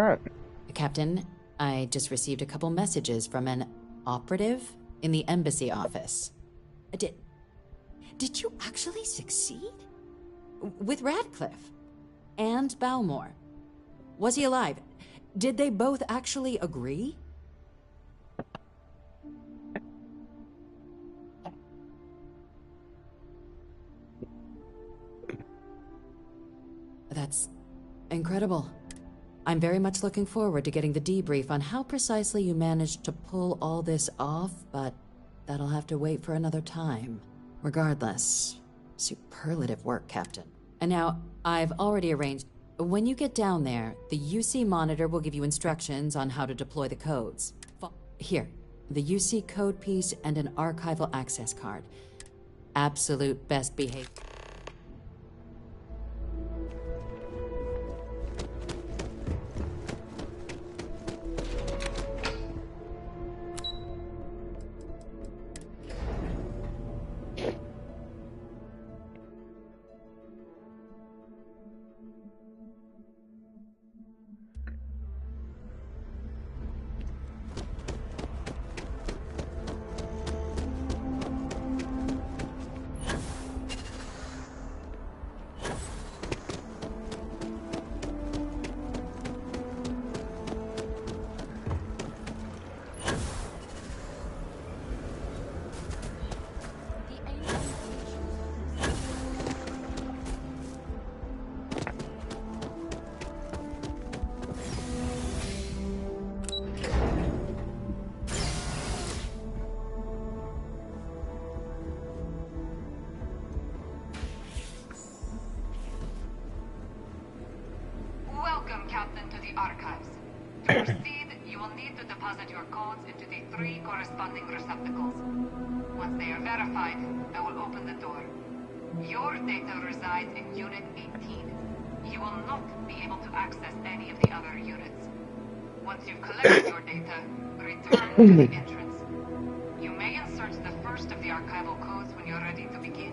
that? Captain, I just received a couple messages from an operative in the embassy office. Did you actually succeed? With Radcliffe? And Balmore? Was he alive? Did they both actually agree? That's incredible. I'm very much looking forward to getting the debrief on how precisely you managed to pull all this off, but that'll have to wait for another time. Regardless, superlative work, Captain. And now, I've already arranged... When you get down there, the UC monitor will give you instructions on how to deploy the codes. Here, the UC code piece and an archival access card. Absolute best behavior. Captain to the archives. To proceed, you will need to deposit your codes into the 3 corresponding receptacles. Once they are verified, I will open the door. Your data resides in Unit 18. You will not be able to access any of the other units. Once you've collected your data, return to the entrance. You may insert the first of the archival codes when you're ready to begin.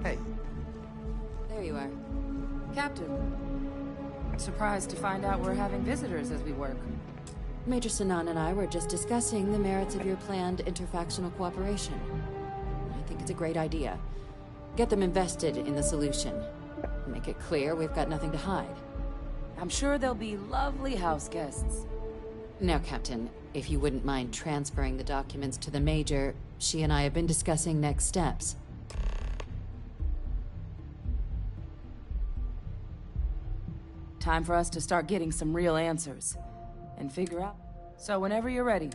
Hey. There you are. Captain. Surprised to find out we're having visitors as we work. Major Sinan and I were just discussing the merits of your planned interfactional cooperation. I think it's a great idea. Get them invested in the solution. Make it clear we've got nothing to hide. I'm sure they'll be lovely house guests. Now, Captain, if you wouldn't mind transferring the documents to the Major, she and I have been discussing next steps. Time for us to start getting some real answers. And figure out. So whenever you're ready.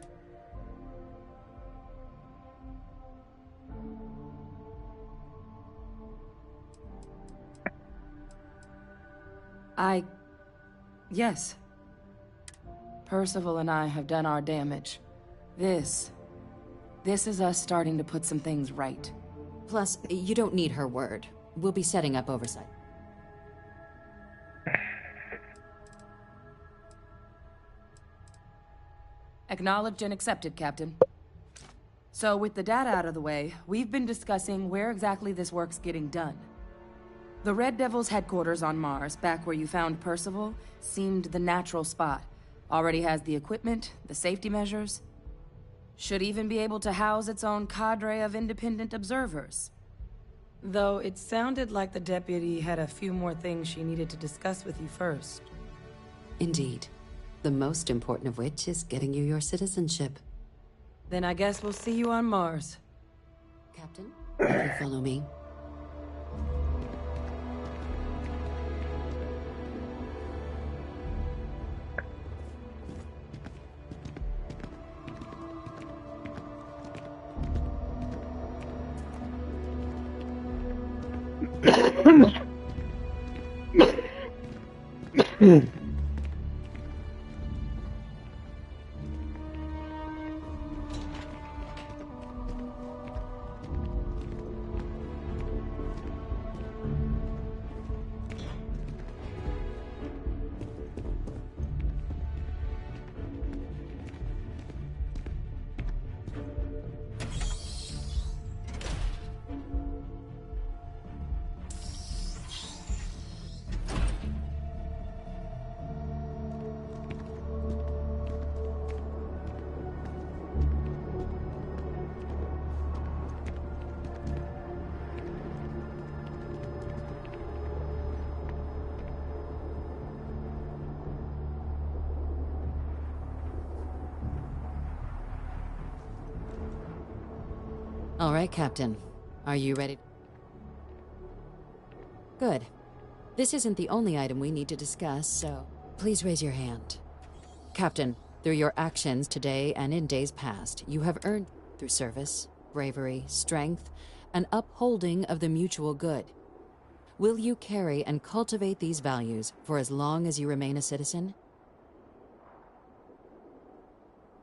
Yes. Percival and I have done our damage. This is us starting to put some things right. Plus, you don't need her word. We'll be setting up oversight. Acknowledged and accepted, Captain. So with the data out of the way, we've been discussing where exactly this work's getting done. The Red Devil's headquarters on Mars, back where you found Percival, seemed the natural spot. Already has the equipment, the safety measures. Should even be able to house its own cadre of independent observers. Though it sounded like the deputy had a few more things she needed to discuss with you first. Indeed. The most important of which is getting you your citizenship. Then I guess we'll see you on Mars. Captain, will you follow me? All right, Captain. Are you ready? Good. This isn't the only item we need to discuss, so please raise your hand. Captain, through your actions today and in days past, you have earned, through service, bravery, strength, and upholding of the mutual good. Will you carry and cultivate these values for as long as you remain a citizen?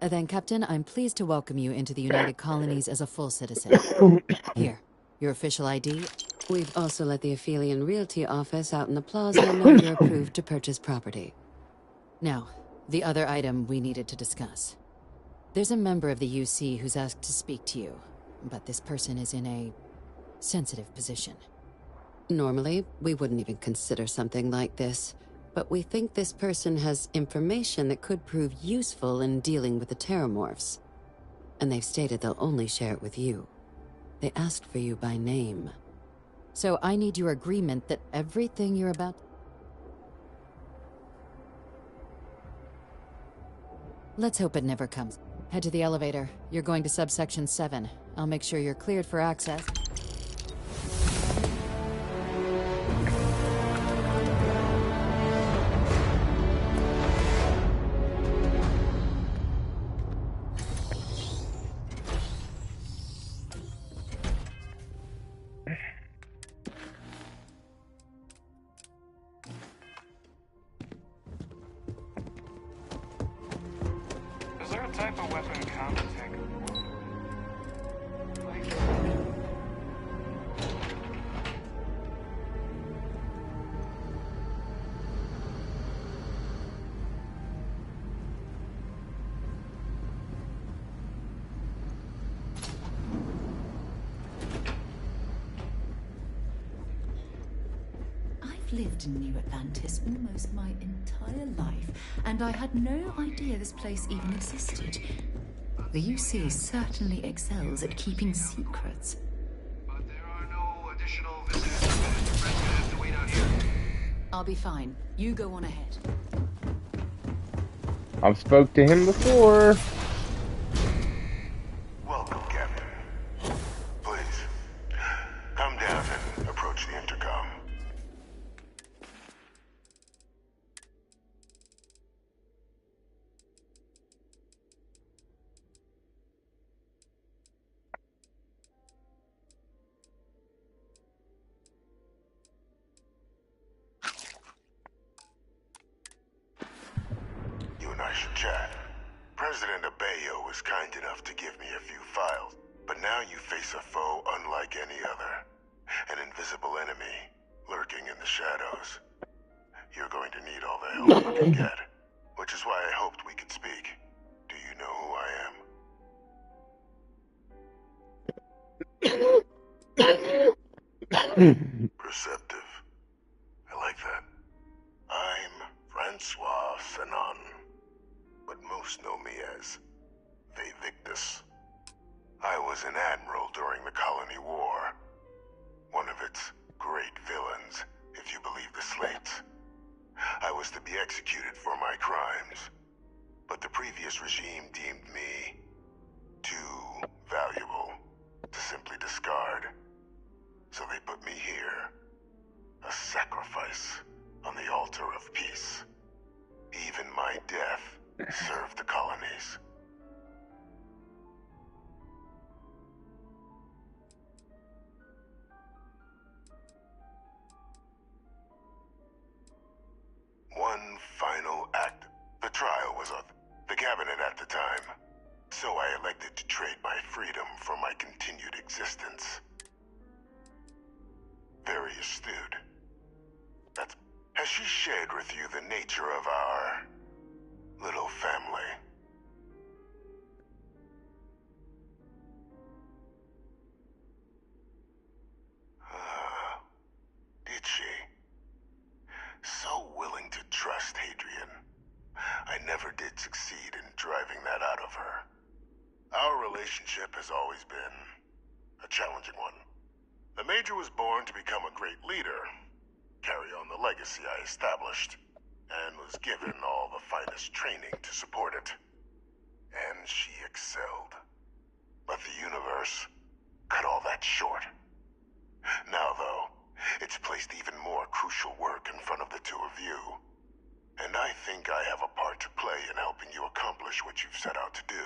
Then, Captain, I'm pleased to welcome you into the United Colonies as a full citizen. Here, your official ID. We've also let the Aphelion Realty office out in the plaza know you're approved to purchase property. Now, the other item we needed to discuss. There's a member of the UC who's asked to speak to you, but this person is in a sensitive position. Normally, we wouldn't even consider something like this, but we think this person has information that could prove useful in dealing with the Terramorphs. And they've stated they'll only share it with you. They asked for you by name. So I need your agreement that everything you're about... Let's hope it never comes. Head to the elevator. You're going to subsection 7. I'll make sure you're cleared for access. Is there a type of weapon counterfeit? lived in New Atlantis almost my entire life, and I had no idea this place even existed. The UC certainly excels at keeping secrets. But there are no additional visitors. Your friend's gonna have to wait out here. I'll be fine. You go on ahead. I've spoke to him before. Welcome, Captain. Please, come down and approach the intercom. You and I should chat. President Abeyo was kind enough to give me a few files, but now you face a foe unlike any other. An invisible enemy, lurking in the shadows. You're going to need all the help you can get, which is why I hoped we could speak. Do you know who I am? Perceptive. I like that. I'm Francois Sanon, but most know me as Victus. I was an admiral during the Colony War. One of its great villains, if you believe the slates. I was to be executed for my crimes, but the previous regime deemed me too valuable to simply discard. So they put me here, a sacrifice on the altar of peace. Even my death served the colonies. One final act. The trial was of the cabinet at the time, so I elected to trade my freedom for my continued existence. Very astute. Has she shared with you the nature of our little family? Did she? So willing to trust Hadrian. I never did succeed in driving that out of her. Our relationship has always been a challenging one. The Major was born to become a great leader, carry on the legacy I established, and was given all the finest training to support it. And she excelled. But the universe cut all that short. Now, though, it's placed even more crucial work in front of the two of you. And I think I have a part to play in helping you accomplish what you've set out to do.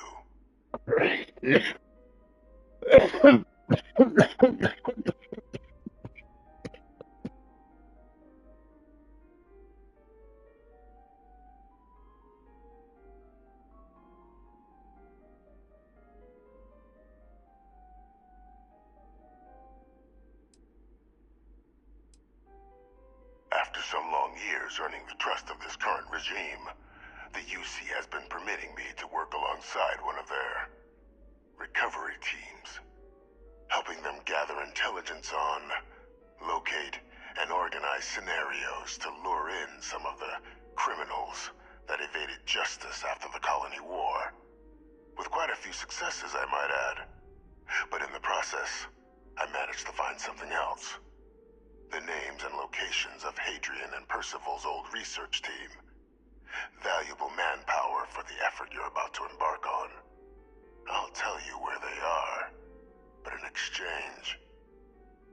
After some long years earning the trust of this current regime, the UC has been permitting me to work alongside one of their recovery teams, helping them gather intelligence on, locate, and organize scenarios to lure in some of the criminals that evaded justice after the Colony War. With quite a few successes, I might add. But in the process, I managed to find something else. The names and locations of Hadrian and Percival's old research team. Valuable manpower for the effort you're about to embark on. I'll tell you where they are, but in exchange,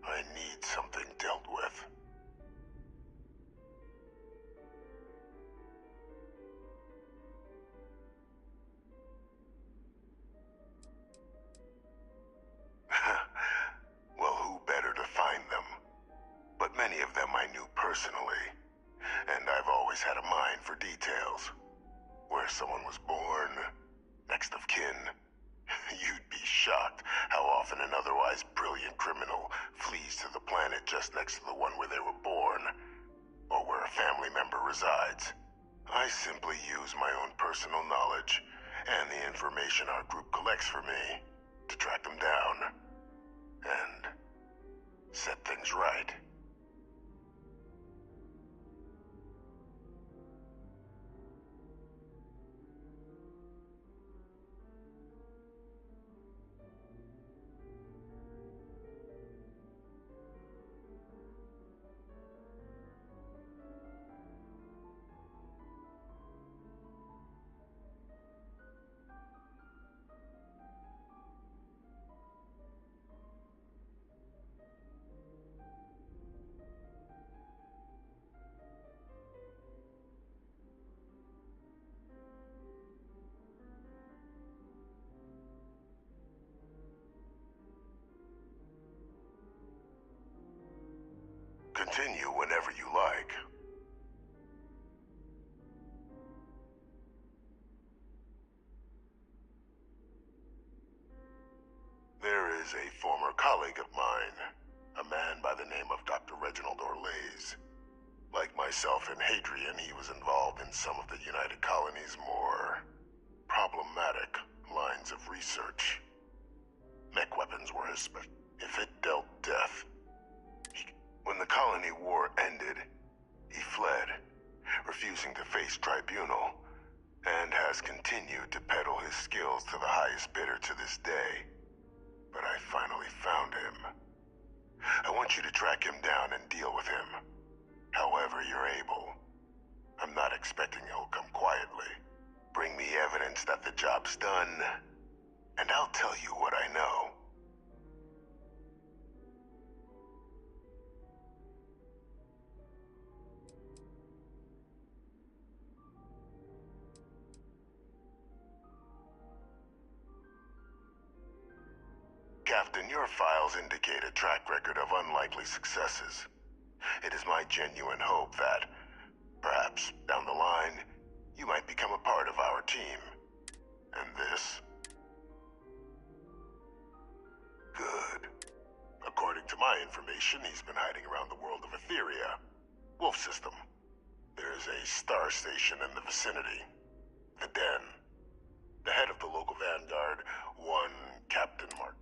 I need something dealt with. Well, who better to find them? But many of them I knew personally, and I've always had a mind for details. Where someone was born, next of kin. You'd be shocked how often an otherwise brilliant criminal flees to the planet just next to the one where they were born, or where a family member resides. I simply use my own personal knowledge and the information our group collects for me to track them down and set things right. continue whenever you like. There is a former colleague of mine, a man by the name of Dr. Reginald Orlays. Like myself and Hadrian, he was involved in some of the United Colony's more problematic lines of research. Mech weapons were his if it dealt death. When the colony war ended, he fled, refusing to face tribunal, and has continued to peddle his skills to the highest bidder to this day. But I finally found him. I want you to track him down and deal with him. However you're able. I'm not expecting he'll come quietly. Bring me evidence that the job's done, and I'll tell you what I know. Captain, your files indicate a track record of unlikely successes. It is my genuine hope that, perhaps down the line, you might become a part of our team. And this? Good. According to my information, he's been hiding around the world of Etheria. Wolf system. There's a star station in the vicinity. The Den. The head of the local vanguard, one Captain Mark.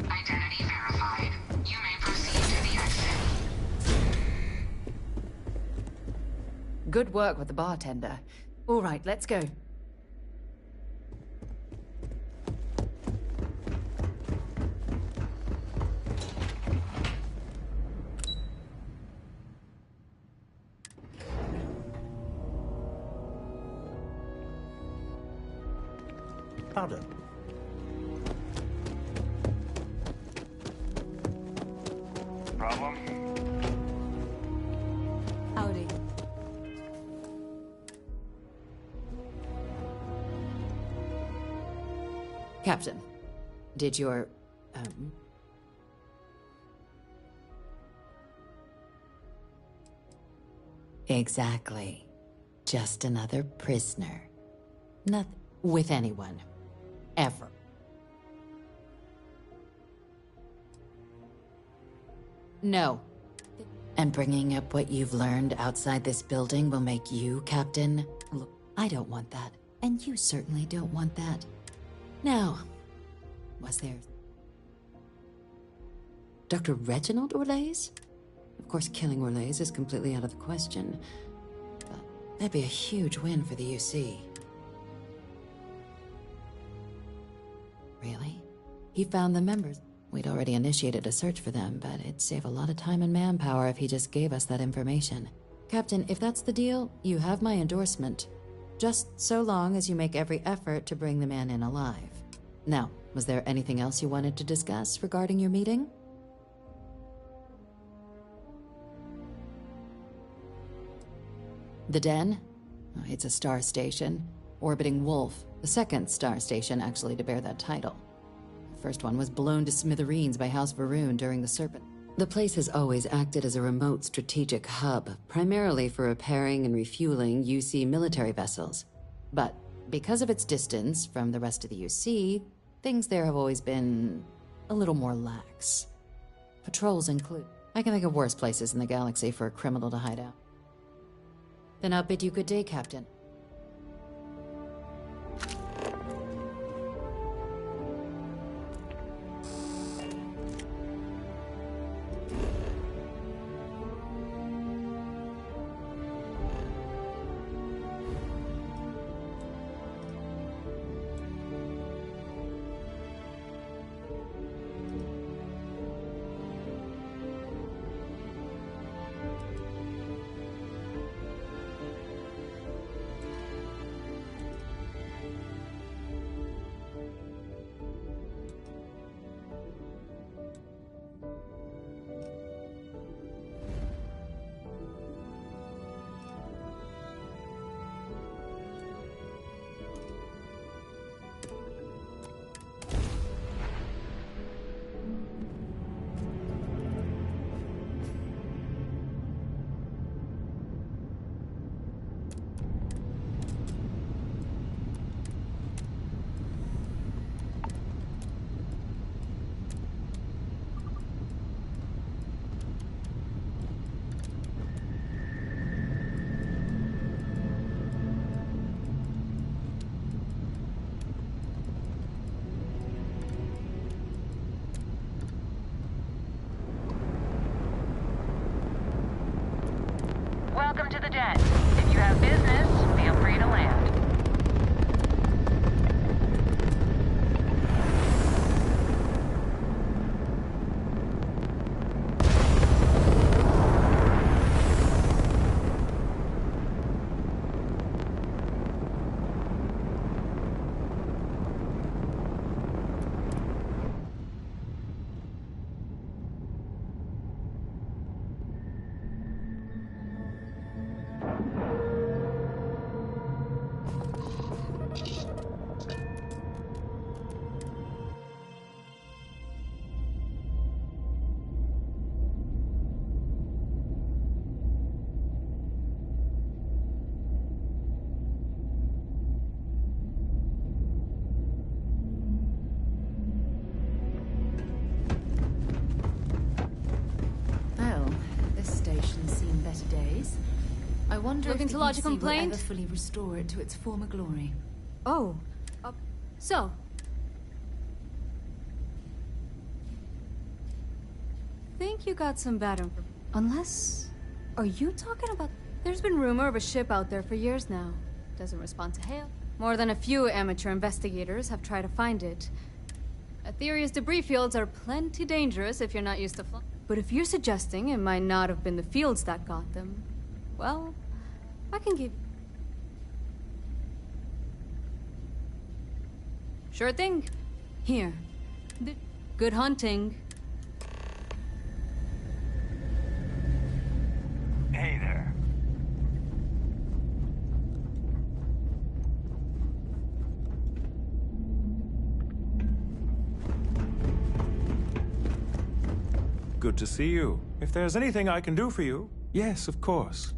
Identity verified. You may proceed to the exit. Good work with the bartender. All right, let's go. Pardon? Problem? Howdy. Captain, did your, Exactly. Just another prisoner. Nothing with anyone. Ever. No. And bringing up what you've learned outside this building will make you captain? Look, I don't want that. And you certainly don't want that. Now, was there... Dr. Reginald Orlays? Of course, killing Orlays is completely out of the question. But that'd be a huge win for the UC. Really? He found the members. We'd already initiated a search for them, but it'd save a lot of time and manpower if he just gave us that information. Captain, if that's the deal, you have my endorsement. Just so long as you make every effort to bring the man in alive. Now, was there anything else you wanted to discuss regarding your meeting? The Den? Oh, it's a star station. Orbiting Wolf, the second star station actually to bear that title. The first one was blown to smithereens by House Varun during the Serpent. The place has always acted as a remote strategic hub, primarily for repairing and refueling UC military vessels. But because of its distance from the rest of the UC, things there have always been a little more lax. Patrols include. I can think of worse places in the galaxy for a criminal to hide out. Then I'll bid you good day, Captain. Jet. If you have business, feel free to land. I wonder Looking if to the lodge a UC will complaint? ever fully restore it to its former glory. Oh. So. Think you got some bad information. Unless... Are you talking about... There's been rumor of a ship out there for years now. Doesn't respond to hail. More than a few amateur investigators have tried to find it. Aetheria's debris fields are plenty dangerous if you're not used to flying. But if you're suggesting it might not have been the fields that got them, well, I can give... Sure thing. Here. Good hunting. Hey there. Good to see you. If there's anything I can do for you, yes, of course.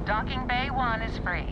Docking Bay 1 is free.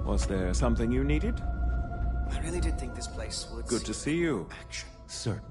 Was there something you needed? I really did think this place would... Good to see you. Action. Certainly.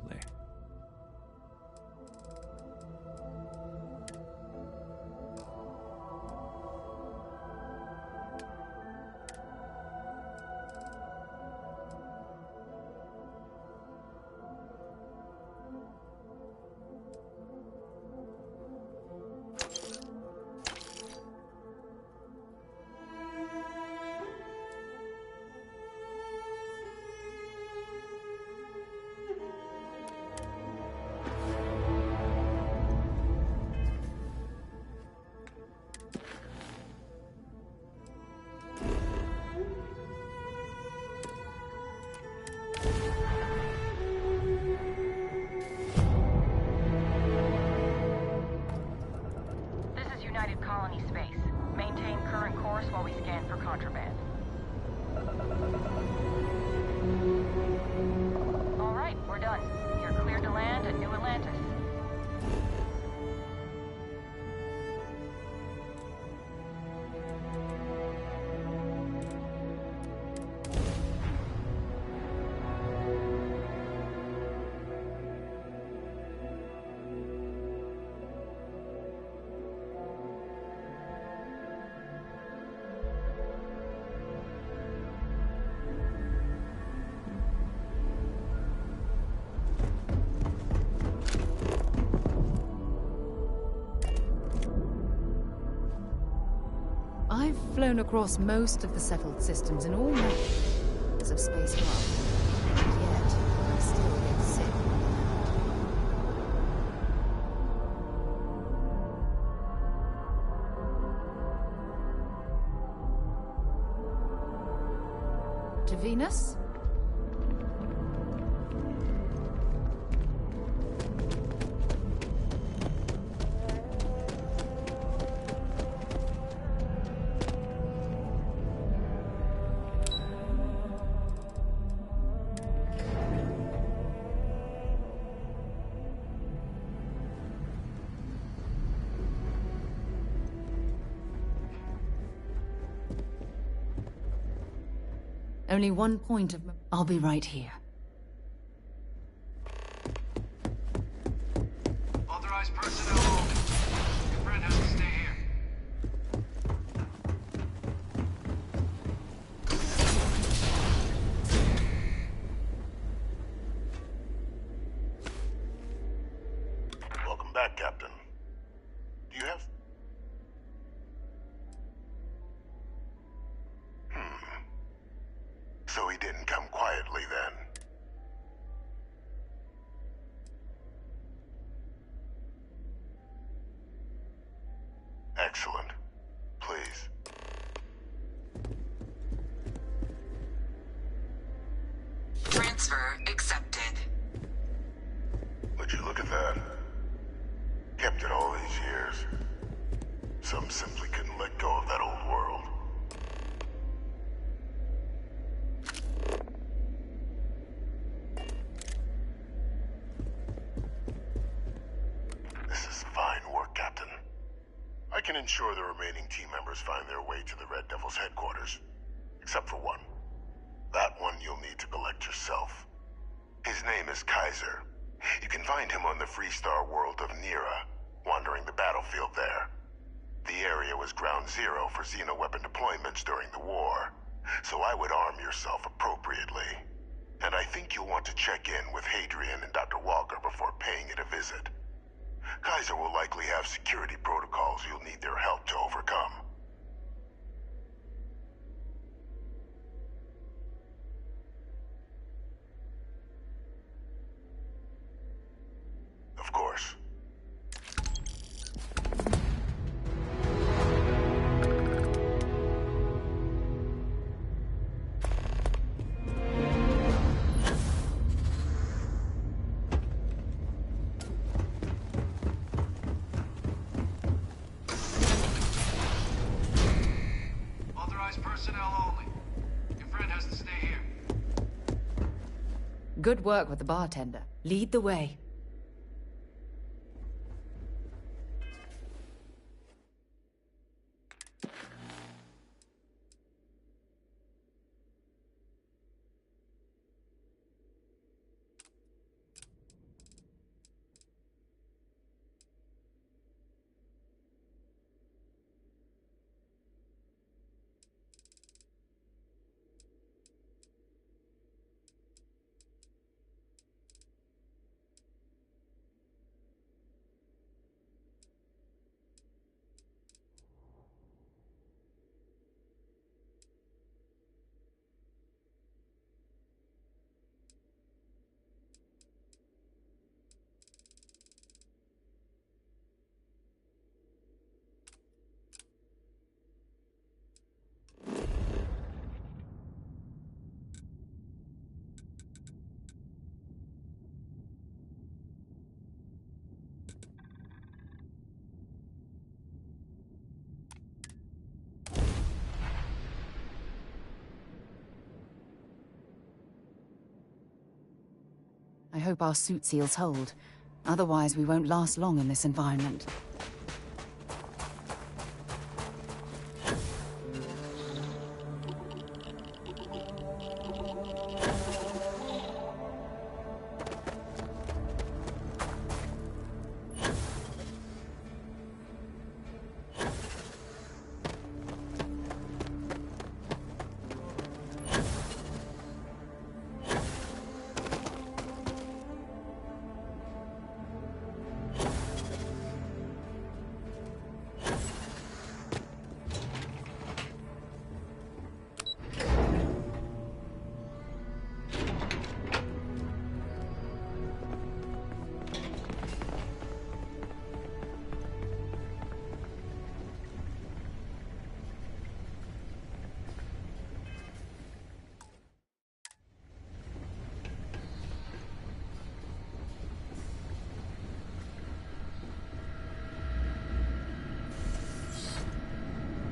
I've flown across most of the settled systems in all methods of spacecraft, and yet I still get sick. To Venus? Only one point of... I'll be right here. Authorized personnel. Your friend has to stay here. Welcome back, Captain. Do you have... So he didn't come quietly then. Excellent. Please. Transfer accepted. Would you look at that? Kept it all these years. Some simply couldn't let go of that old world. This is fine work, Captain. I can ensure the remaining team members find their way to the Red Devil's headquarters. Except for one. That one you'll need to collect yourself. His name is Kaiser. You can find him on the Freestar world of Nira, wandering the battlefield there. The area was ground zero for xeno-weapon deployments during the war, so I would arm yourself appropriately. And I think you'll want to check in with Hadrian and Dr. Walker before paying it a visit. Kaiser will likely have security protocols you'll need their help to overcome. Of course. Personnel only. Your friend has to stay here. Good work with the bartender. Lead the way. I hope our suit seals hold. Otherwise, we won't last long in this environment.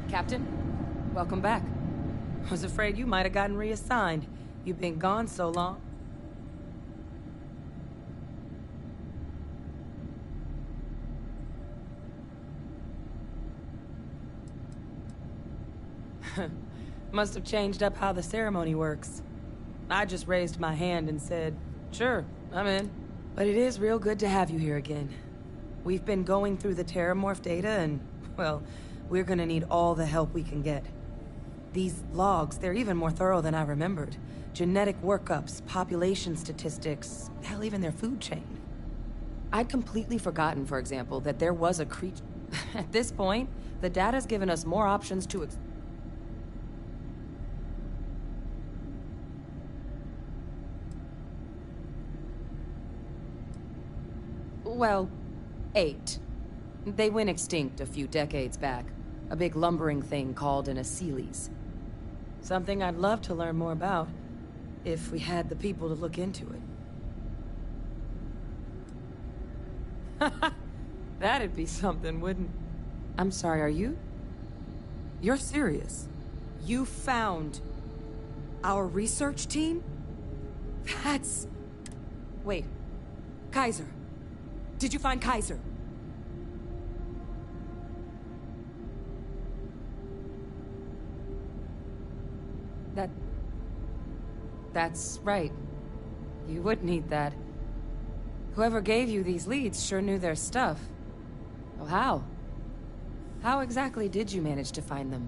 Captain, welcome back. I was afraid you might have gotten reassigned. You've been gone so long. Must have changed up how the ceremony works. I just raised my hand and said, sure, I'm in. But it is real good to have you here again. We've been going through the Terramorph data and, well, we're gonna need all the help we can get. These logs, they're even more thorough than I remembered. Genetic workups, population statistics, hell, even their food chain. I'd completely forgotten, for example, that there was a creature... At this point, the data's given us more options to well, 8. They went extinct a few decades back. A big lumbering thing called an Aceles. Something I'd love to learn more about, if we had the people to look into it. That'd be something, wouldn't... I'm sorry, are you? You're serious? You found... our research team? That's... Wait. Kaiser. Did you find Kaiser? That's right. You would need that. Whoever gave you these leads sure knew their stuff. Well, how? How exactly did you manage to find them?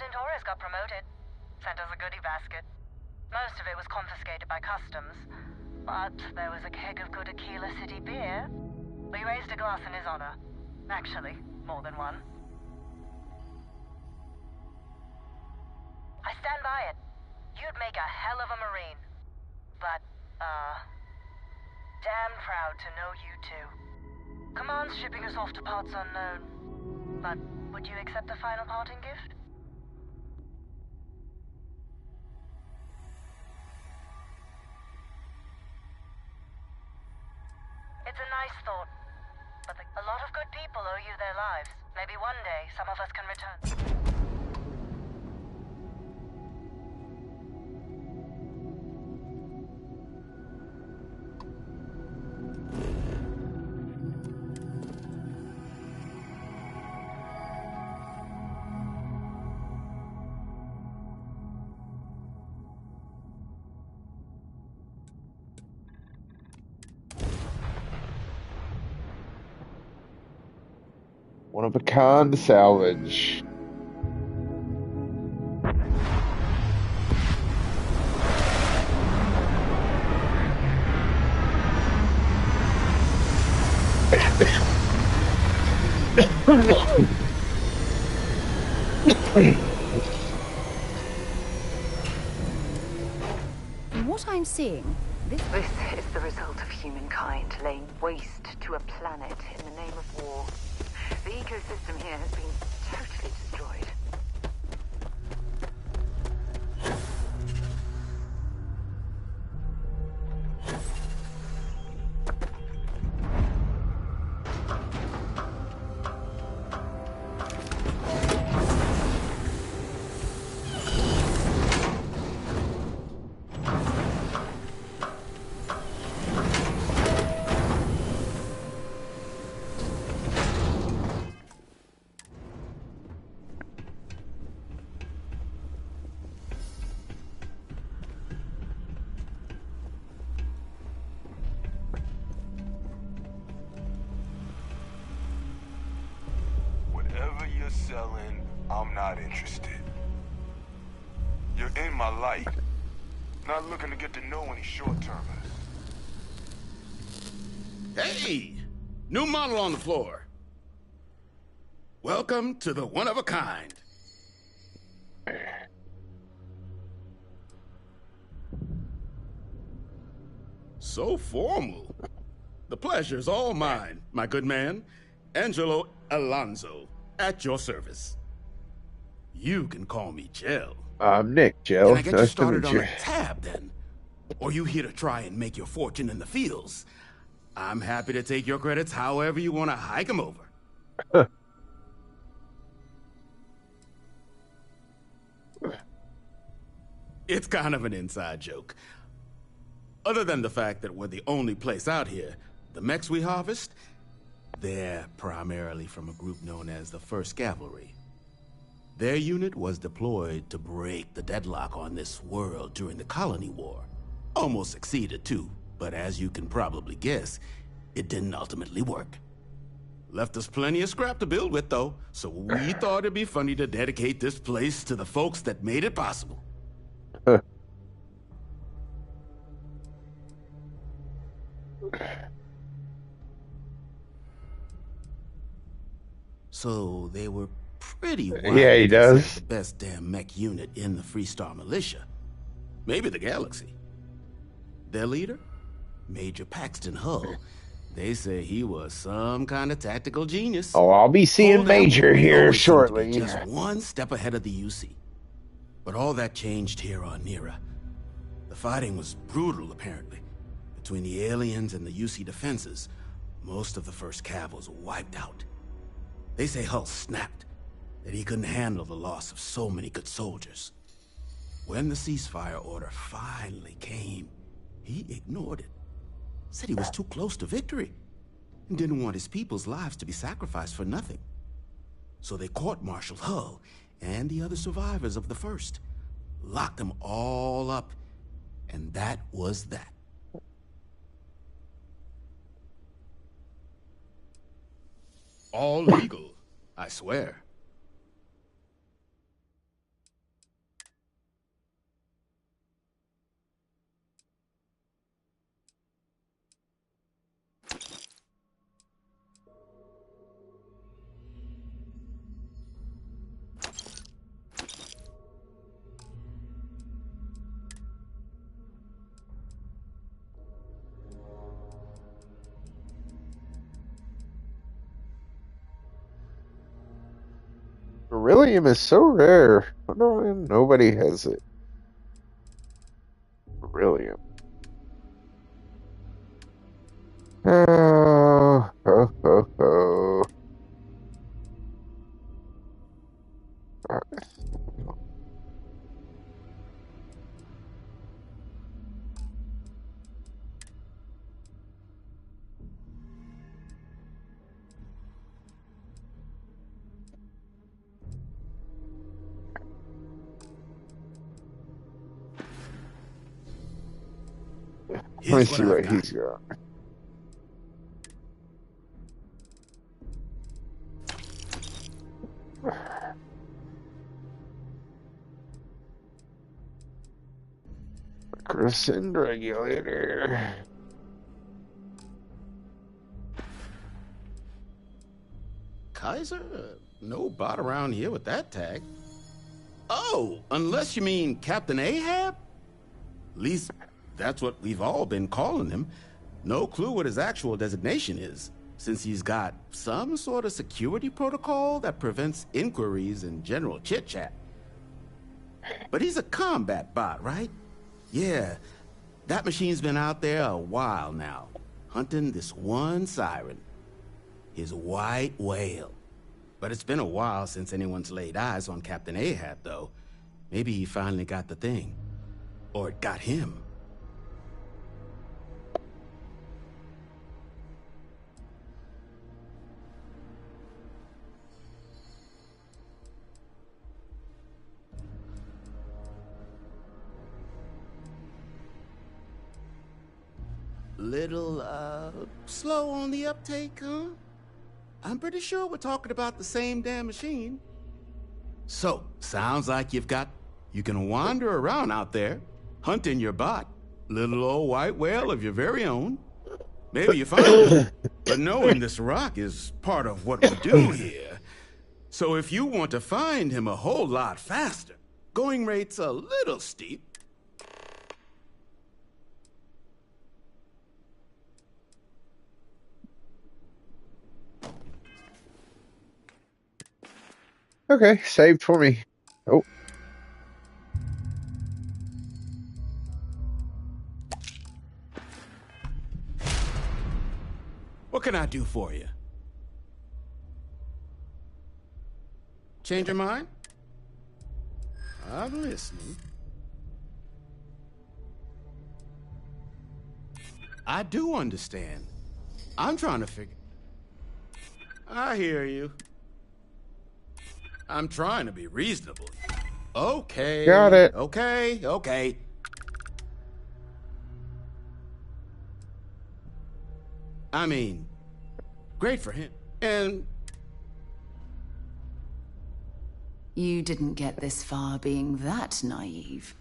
Captain Torres got promoted. Sent us a goodie basket. Most of it was confiscated by customs. But there was a keg of good Aquila City beer. We raised a glass in his honor. Actually, more than one. I stand by it. You'd make a hell of a Marine. But, damn proud to know you two. Command's shipping us off to parts unknown. But would you accept the final parting gift? It's a nice thought. But a lot of good people owe you their lives. Maybe one day some of us can return. One of a kind to salvage. From what I'm seeing, This is the result of humankind laying waste to a planet in the name of war. The ecosystem here has been totally destroyed. Selling, I'm not interested. You're in my light. Not looking to get to know any short-termers. Hey! New model on the floor. Welcome to the one-of-a-kind. So formal. The pleasure's all mine, my good man. Angelo Alonso. At your service. You can call me Jill. I'm Nick, Jill. Can I get you Nice to started meet on you. a tab, then? Or you here to try and make your fortune in the fields? I'm happy to take your credits however you want to hike them over. It's kind of an inside joke. Other than the fact that we're the only place out here, the mechs we harvest, they're primarily from a group known as the 1st Cavalry. Their unit was deployed to break the deadlock on this world during the Colony War. Almost succeeded too, but as you can probably guess, it didn't ultimately work. Left us plenty of scrap to build with though, so we thought it'd be funny to dedicate this place to the folks that made it possible. So they were pretty wild. Yeah, he does. The best damn mech unit in the Freestar Militia. Maybe the galaxy. Their leader? Major Paxton Hull. They say he was some kind of tactical genius. Oh, I'll be seeing Major here shortly. Just one step ahead of the UC. But all that changed here on Nira. The fighting was brutal, apparently. Between the aliens and the UC defenses, most of the 1st Cav was wiped out. They say Hull snapped, that he couldn't handle the loss of so many good soldiers. When the ceasefire order finally came, he ignored it. Said he was too close to victory, and didn't want his people's lives to be sacrificed for nothing. So they court-martialed Hull and the other survivors of the 1st, locked them all up, and that was that. All legal, I swear. Beryllium is so rare. Nobody has it. Beryllium. Oh, oh, oh, oh. Let me see what he's got. Crescent regulator. Kaiser? No bot around here with that tag. Oh, unless you mean Captain Ahab? At least that's what we've all been calling him. No clue what his actual designation is, since he's got some sort of security protocol that prevents inquiries and general chit-chat. But he's a combat bot, right? Yeah, that machine's been out there a while now, hunting this one siren. His white whale. But it's been a while since anyone's laid eyes on Captain Ahab, though. Maybe he finally got the thing. Or it got him. Little, slow on the uptake, huh? I'm pretty sure we're talking about the same damn machine. So, sounds like you can wander around out there, hunting your bot. Little old white whale of your very own. Maybe you find it, but knowing this rock is part of what we do here. So if you want to find him a whole lot faster, going rate's a little steep. Okay, saved for me. Oh. What can I do for you? Change your mind? I'm listening. I do understand. I'm trying to figure... I hear you. I'm trying to be reasonable. Okay. Got it. Okay. I mean, great for him. And... You didn't get this far being that naive.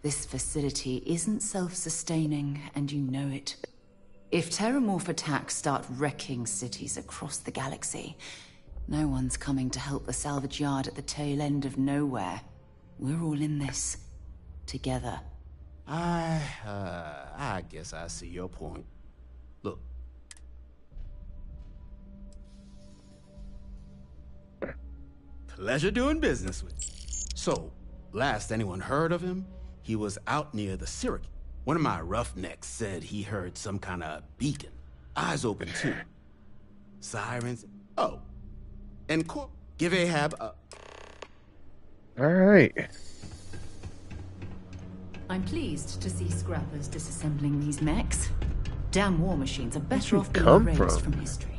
This facility isn't self-sustaining, and you know it. If terramorph attacks start wrecking cities across the galaxy, no one's coming to help the salvage yard at the tail end of nowhere. We're all in this. Together. I guess I see your point. Look. Pleasure doing business with you. So, last anyone heard of him, he was out near the Syracuse. One of my roughnecks said he heard some kind of beacon. Eyes open too. Sirens. Oh. And give Ahab a... All right. I'm pleased to see scrappers disassembling these mechs. Damn war machines are better off being come erased from? from history.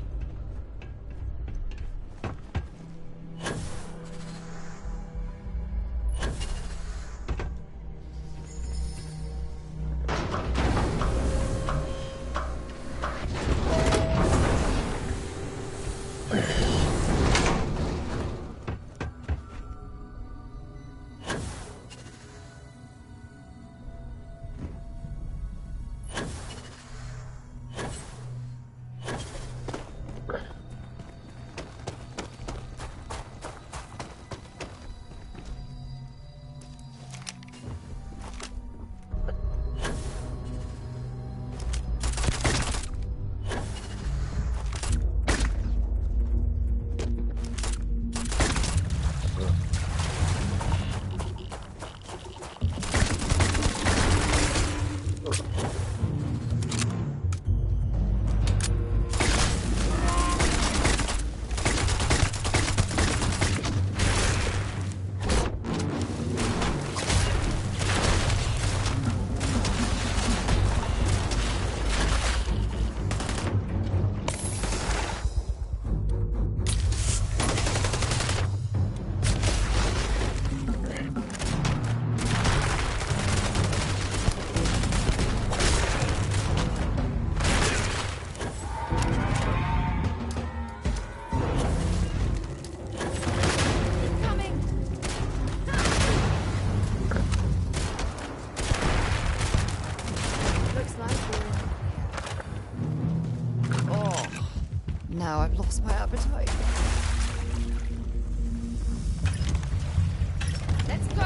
Now I've lost my appetite. Let's go!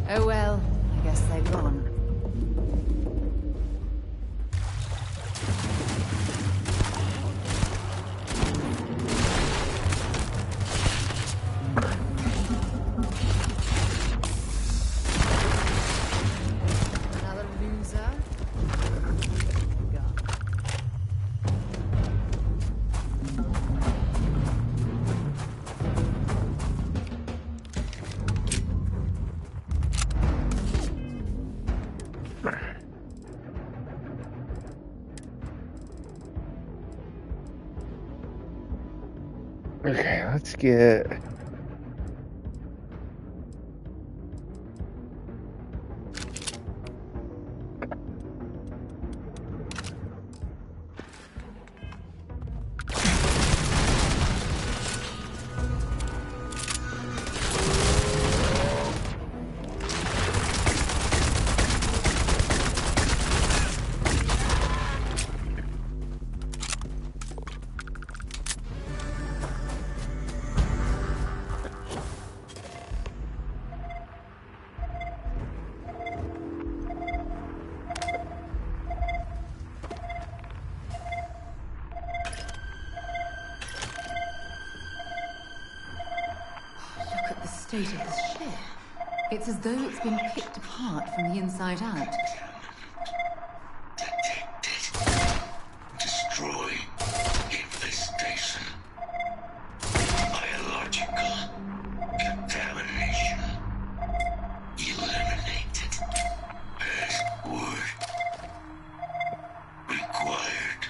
Oh well, I guess they're gone. Another loser. Okay, let's get... Look at the state of this ship. It's as though it's been picked apart from the inside out. Destroy infestation. Biological contamination. Eliminated. Password required.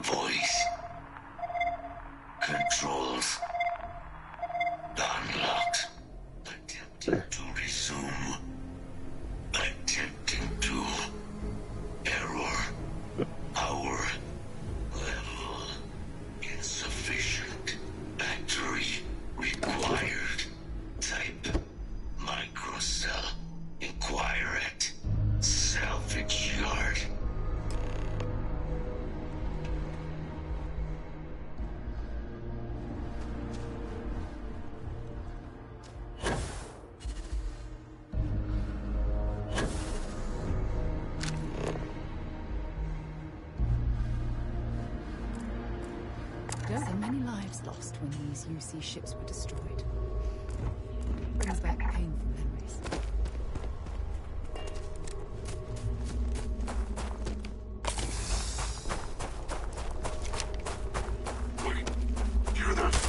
Voice controls unlocked. Attempting to resume. Attempting to. Error. Power level insufficient. Battery required. Type microcell. Inquire at salvage yard. So many lives lost when these UC ships were destroyed. Brings back painful memories. You're the...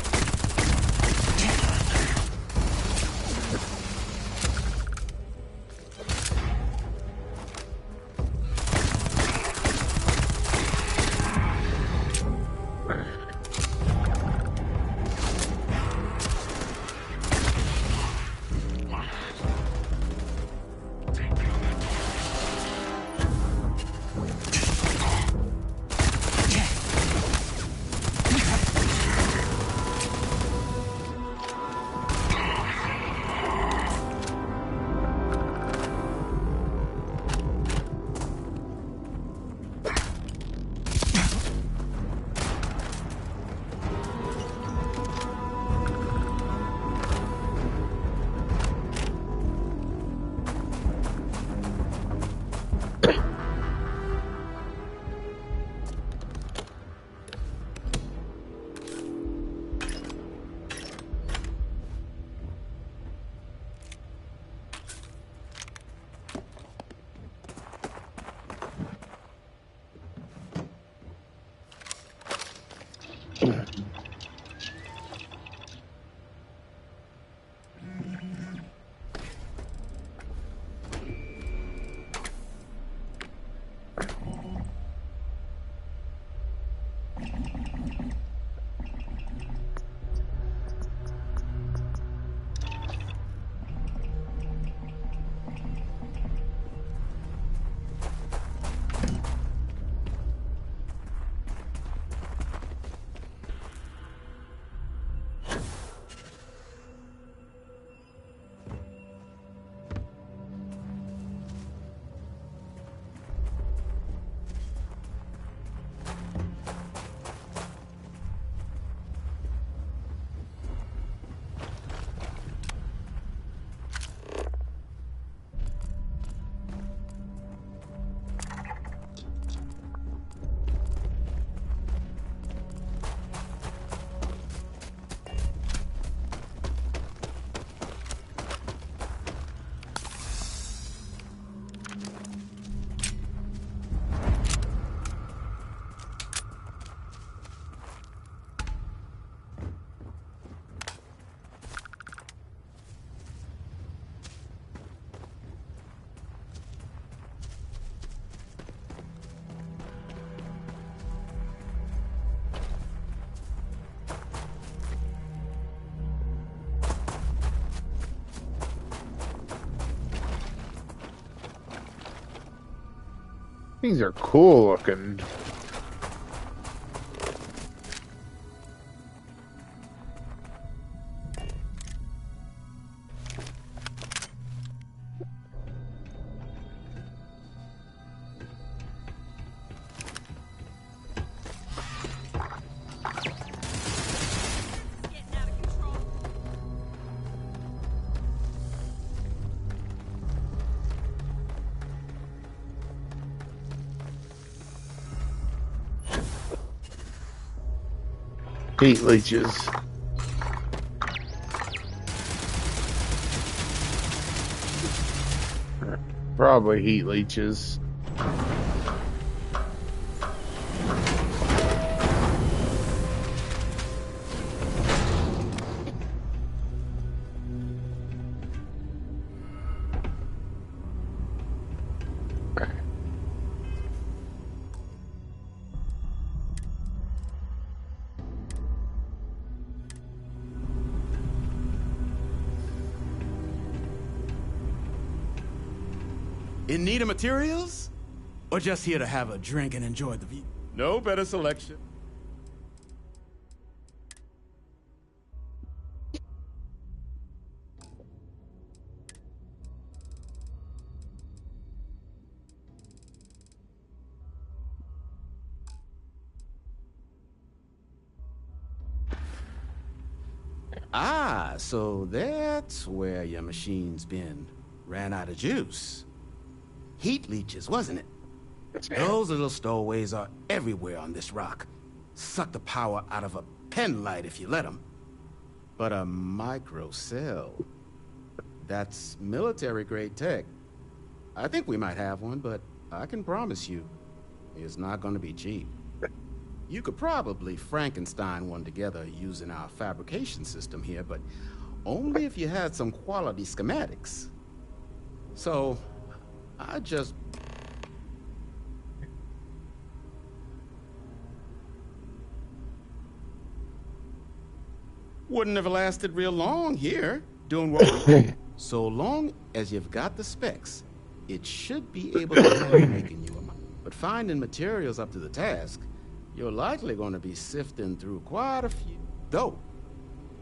These are cool looking. Heat leeches. Probably heat leeches. In need of materials? Or just here to have a drink and enjoy the view? No better selection. Ah, so that's where your machine's been. Ran out of juice. Heat leeches, wasn't it? Those little stowaways are everywhere on this rock. Suck the power out of a pen light if you let them. But a microcell, that's military-grade tech. I think we might have one, but I can promise you, it's not going to be cheap. You could probably Frankenstein one together using our fabrication system here, but only if you had some quality schematics. So, I just... wouldn't have lasted real long here, doing what we... So long as you've got the specs, it should be able to handle making you a... But finding materials up to the task, you're likely going to be sifting through quite a few. Though,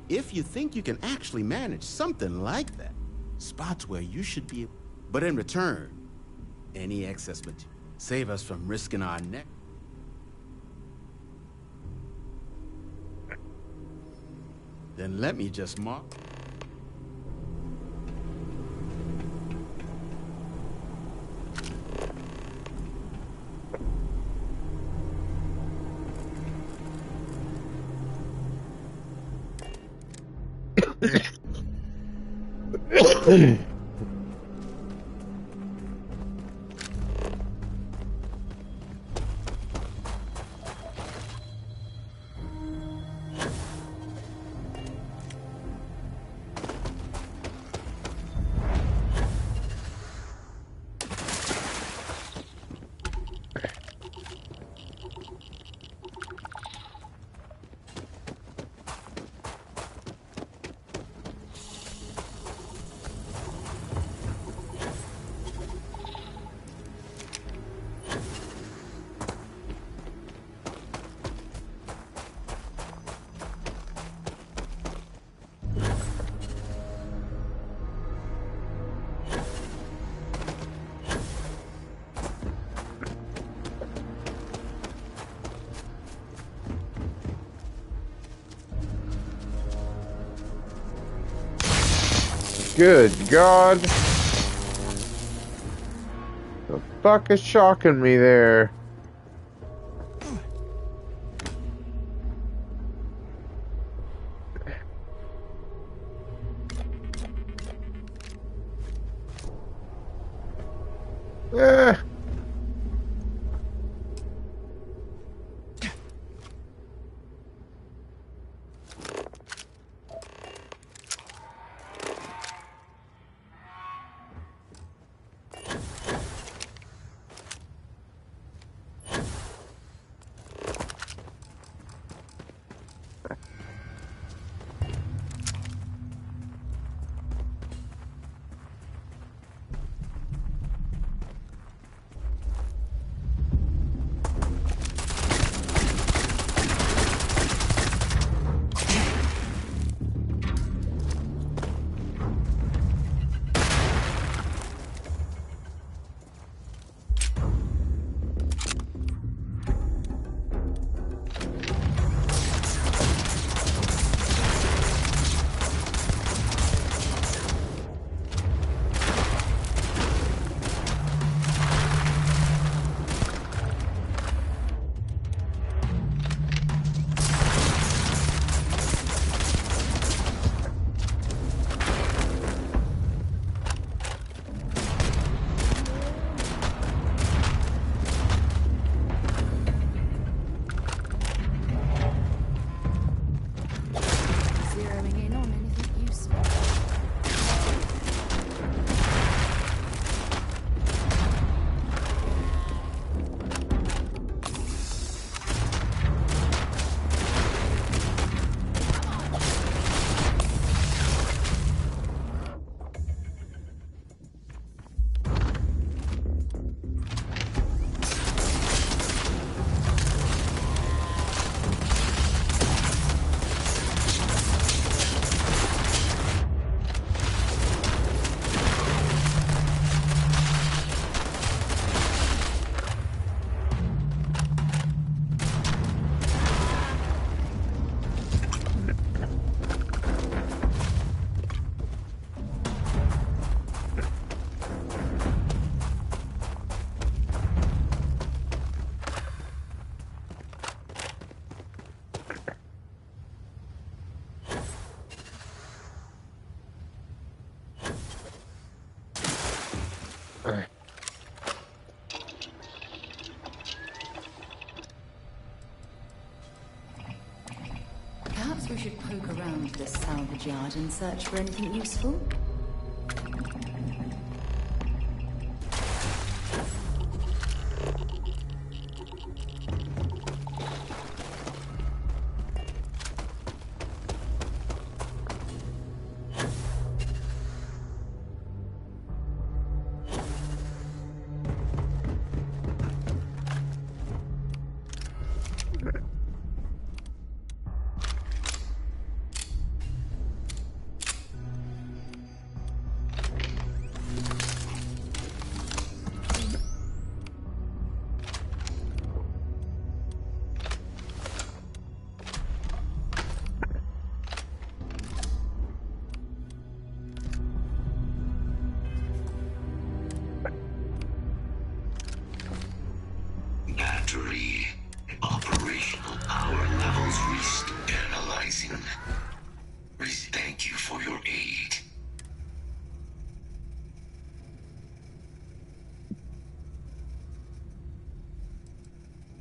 if you think you can actually manage something like that, spots where you should be... But in return, any excess material, save us from risking our neck. Then let me just mark. Good God. The fuck is shocking me there? Eh. we should poke around this salvage yard and search for anything useful? Battery operational power levels reached. Analyzing. Thank you for your aid.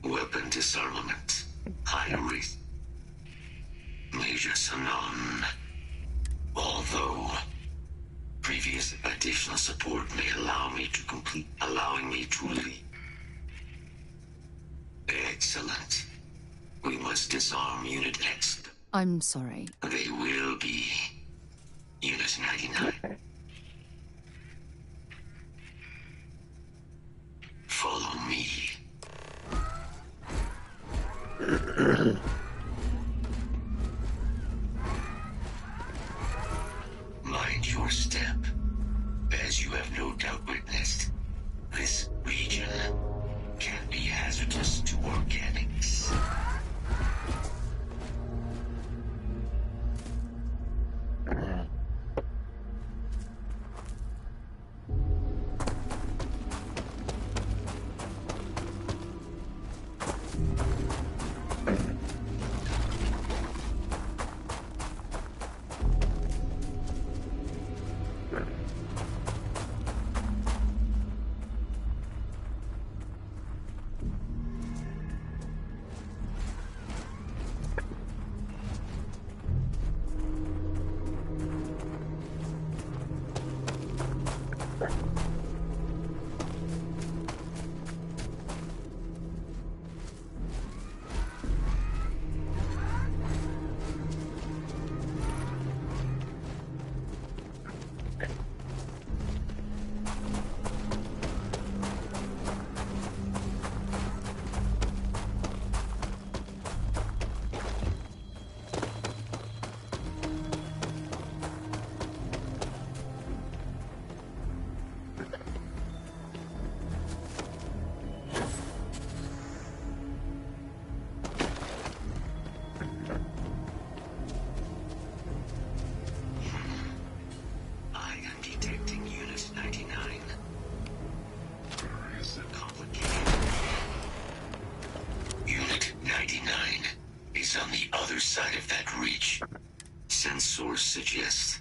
Weapon disarmament. High risk. Major Sanon. Although previous additional support may allowing me to leave. Excellent. We must disarm Unit X. I'm sorry. They will be Unit 99. Follow me. Mind your step. As you have no doubt witnessed, this region can be hazardous to organics. Side of that reach. Sensors suggest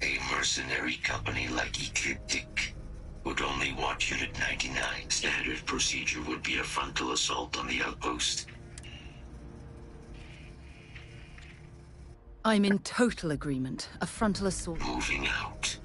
a mercenary company like Ecliptic would only want Unit 99. Standard procedure would be a frontal assault on the outpost. I'm in total agreement. A frontal assault. Moving out.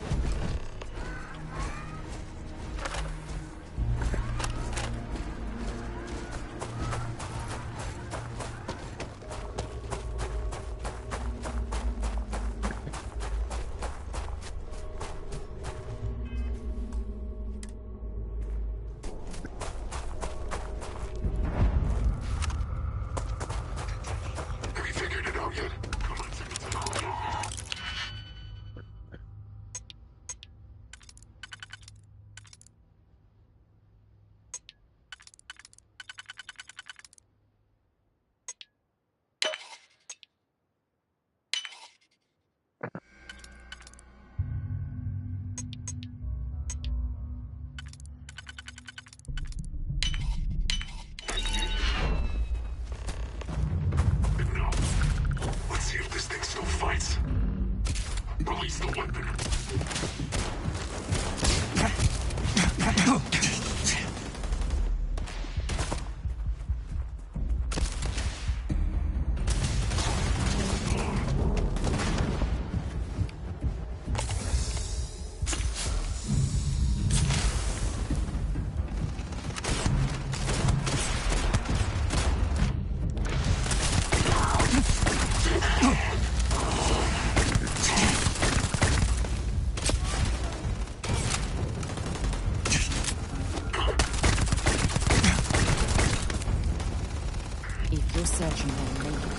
We're searching them later.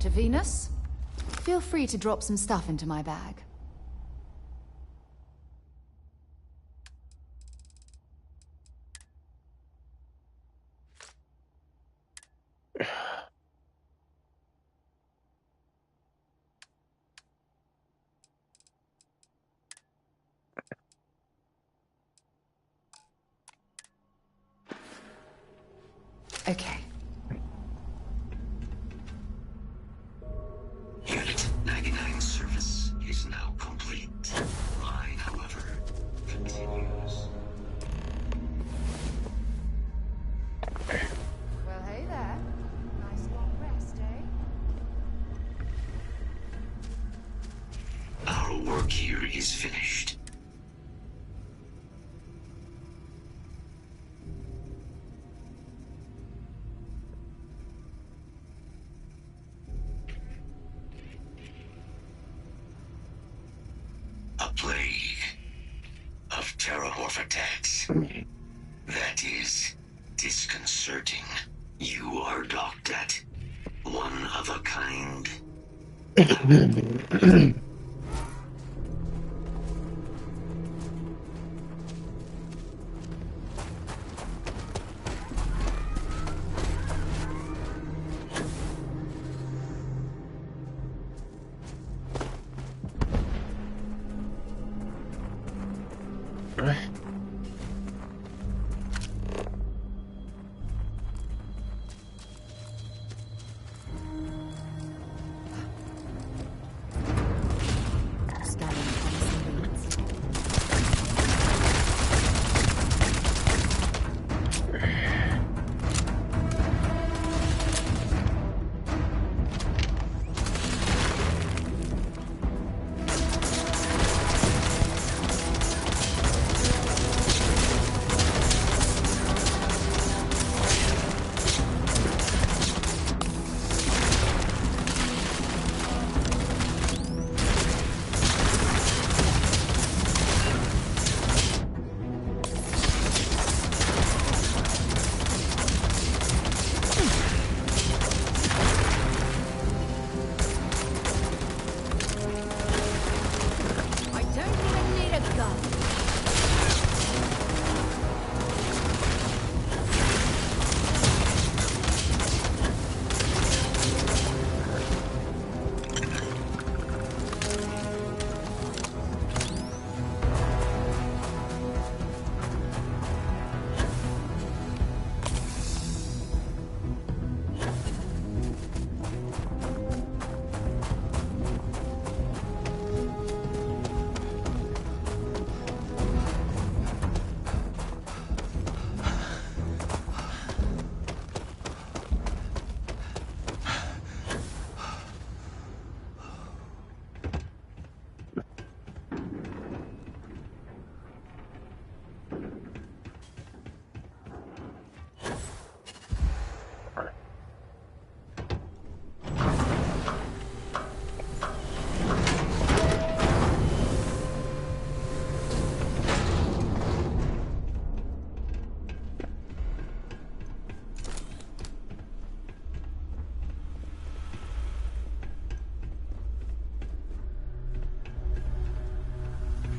To Venus? Feel free to drop some stuff into my bag. Okay. Unit 99 service is now complete. Mine, however, continues. Well, hey there. Nice long rest, eh? Our work here is finished. A plague of terramorph attacks. That is disconcerting. You are docked at one of a kind.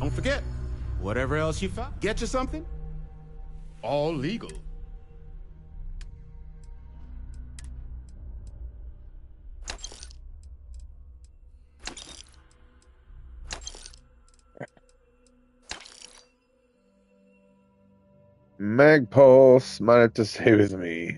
Don't forget, whatever else you found, get you something. All legal. Magpulse might have to stay with me.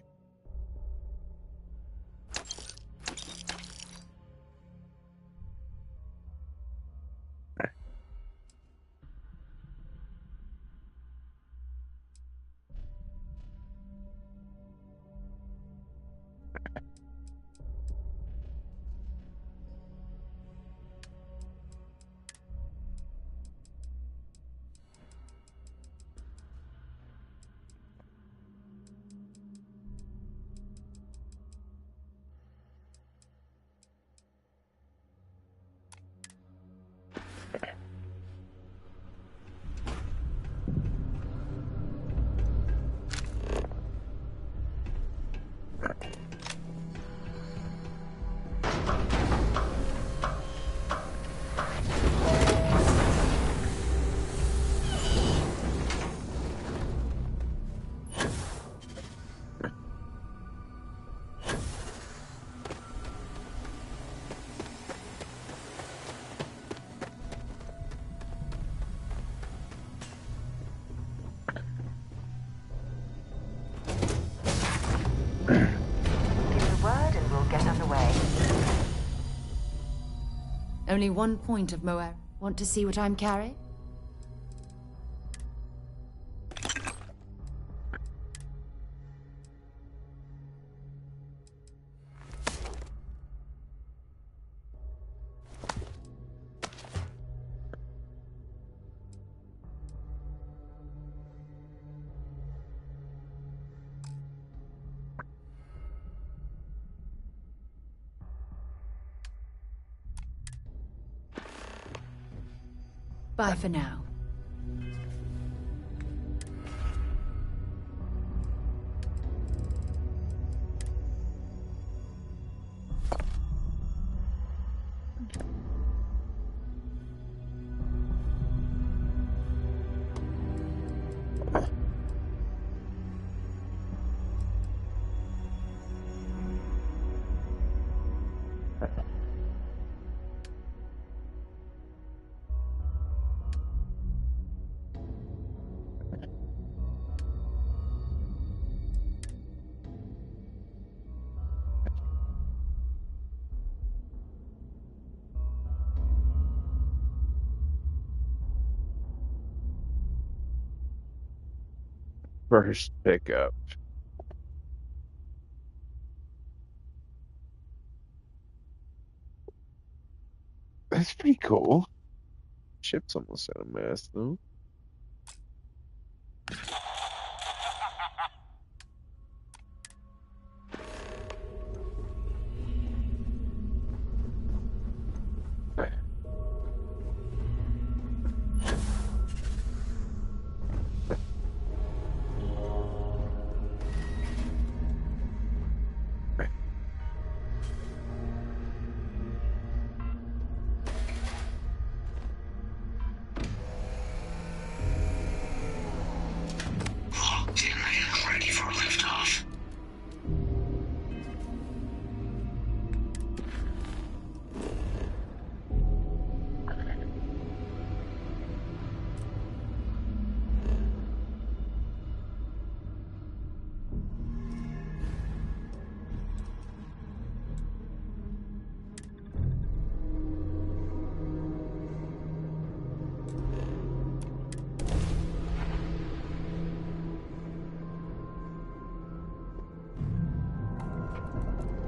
Only 1 point of Moab. Want to see what I'm carrying? Bye for now. First pickup. That's pretty cool. Ship's almost out of mass though. Locked in and ready for liftoff.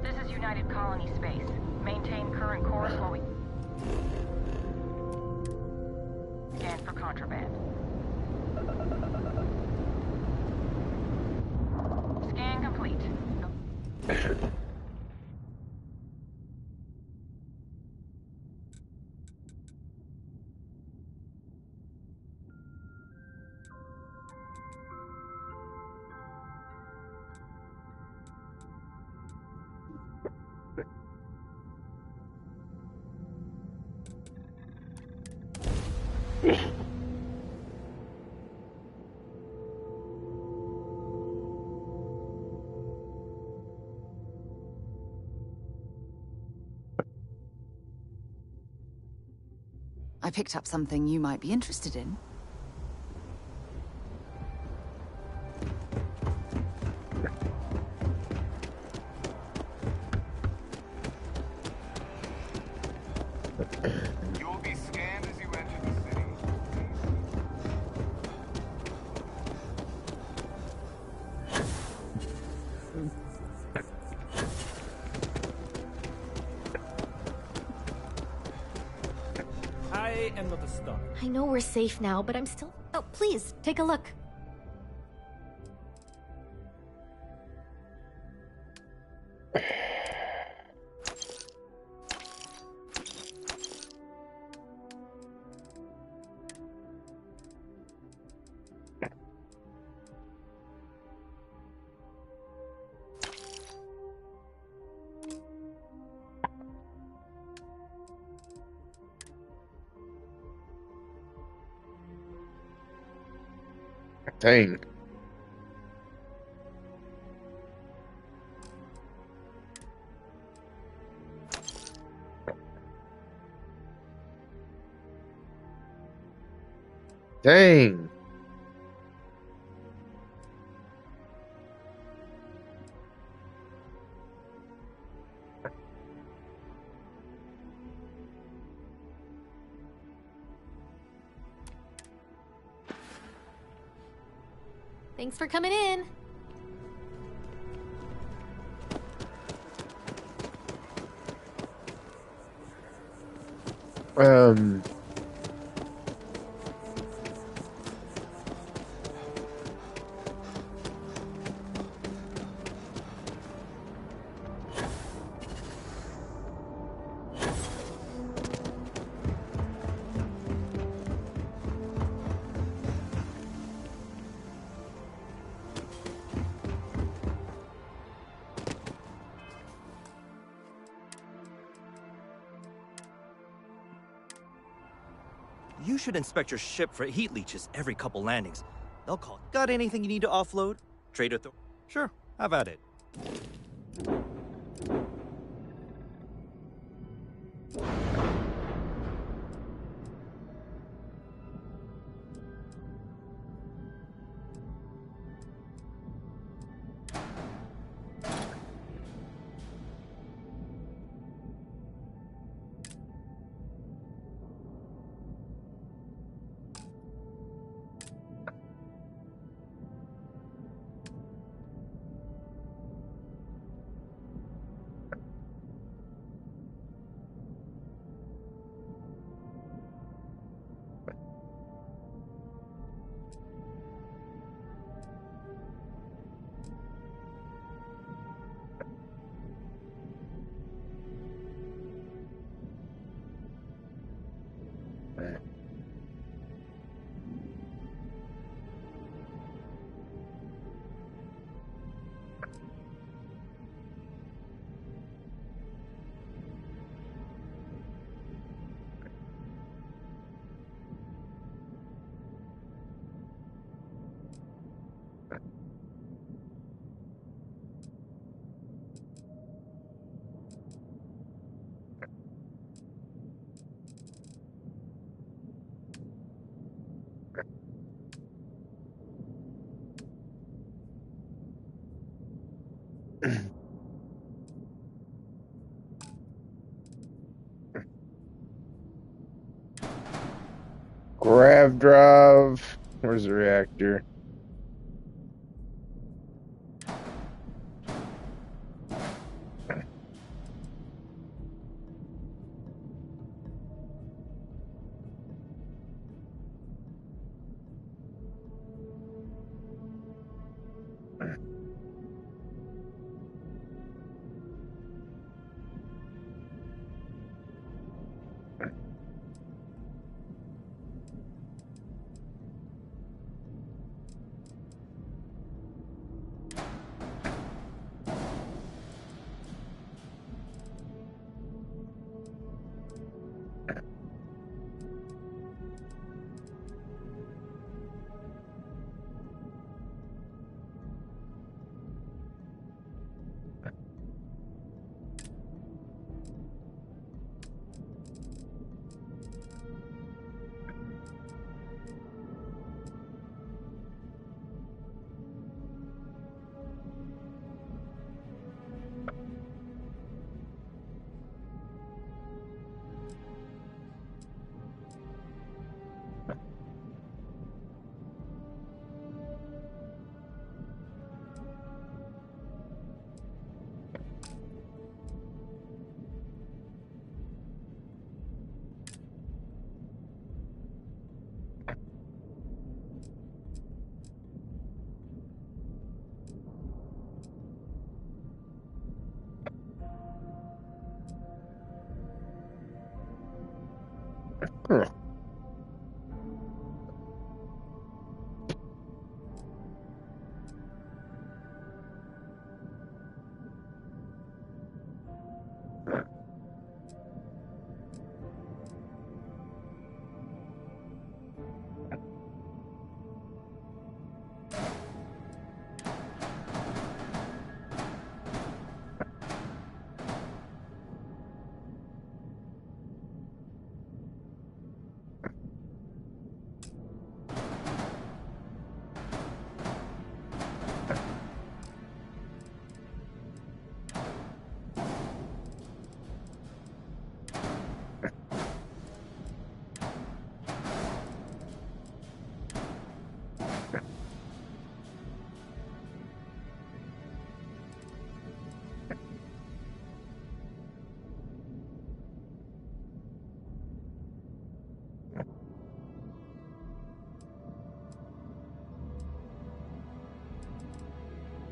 This is United Colony Space. Maintain current course while we scan for contraband. Scan complete. I picked up something you might be interested in. You'll be scanned as you enter the city. I am not a star. I know we're safe now, but I'm still... Oh, please, take a look. Dang. Dang. Thanks for coming in. Um. You should inspect your ship for heat leeches every couple landings. They'll call. Got anything you need to offload? Trade authority? Sure, have at it. Grav drive. Where's the reactor?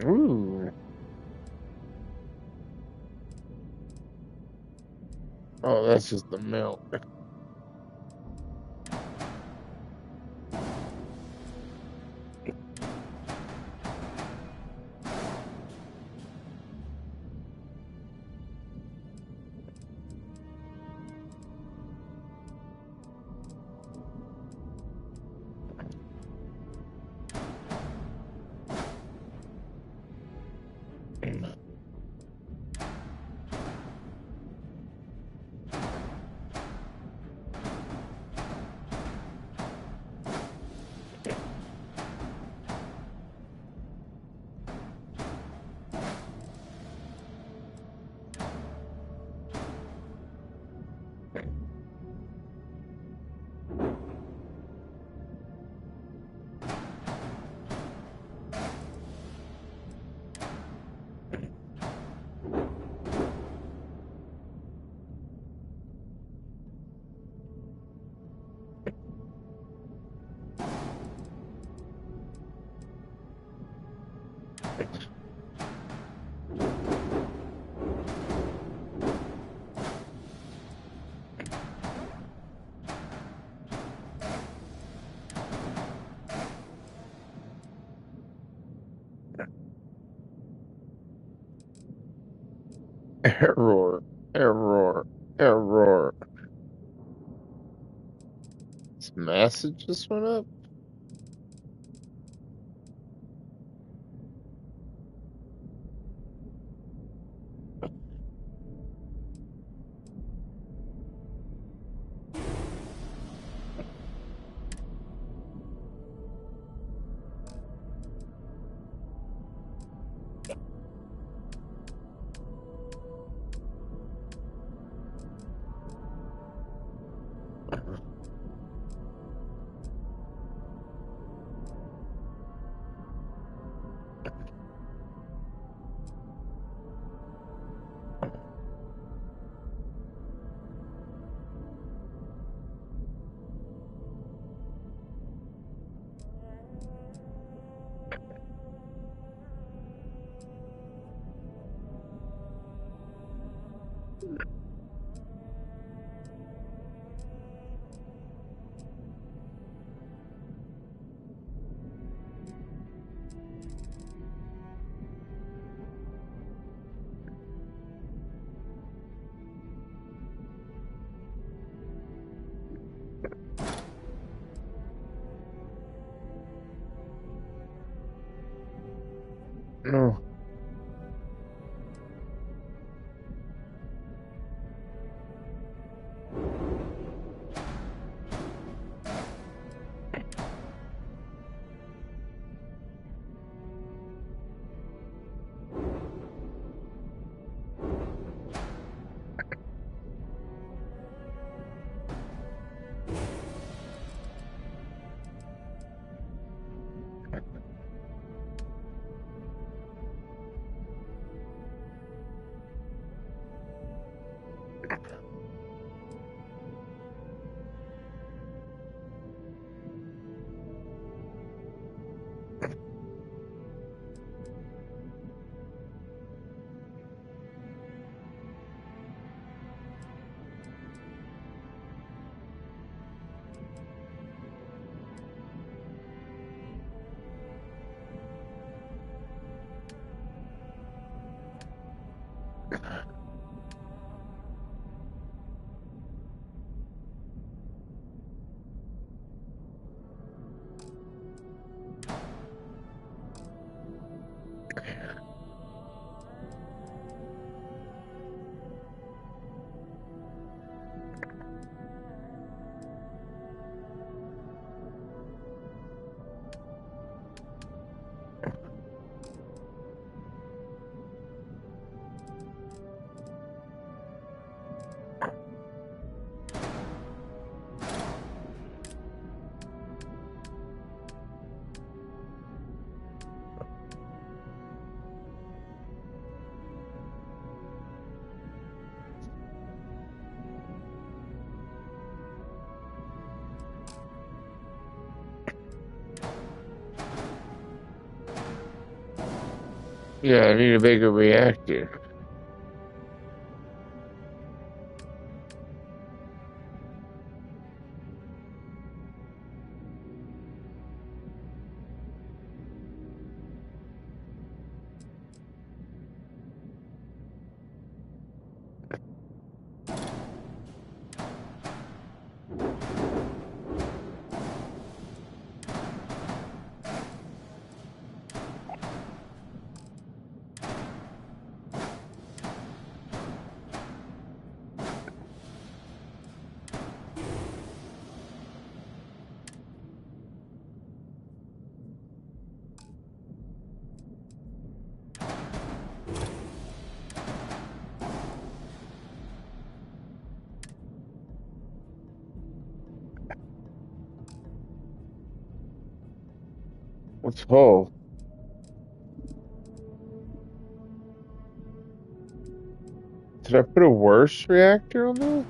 Ooh. Oh, that's just the milk. Error. Error. Error. This message just went up? No. Yeah, I need a bigger reactor. What's whole? Did I put a worse reactor on there?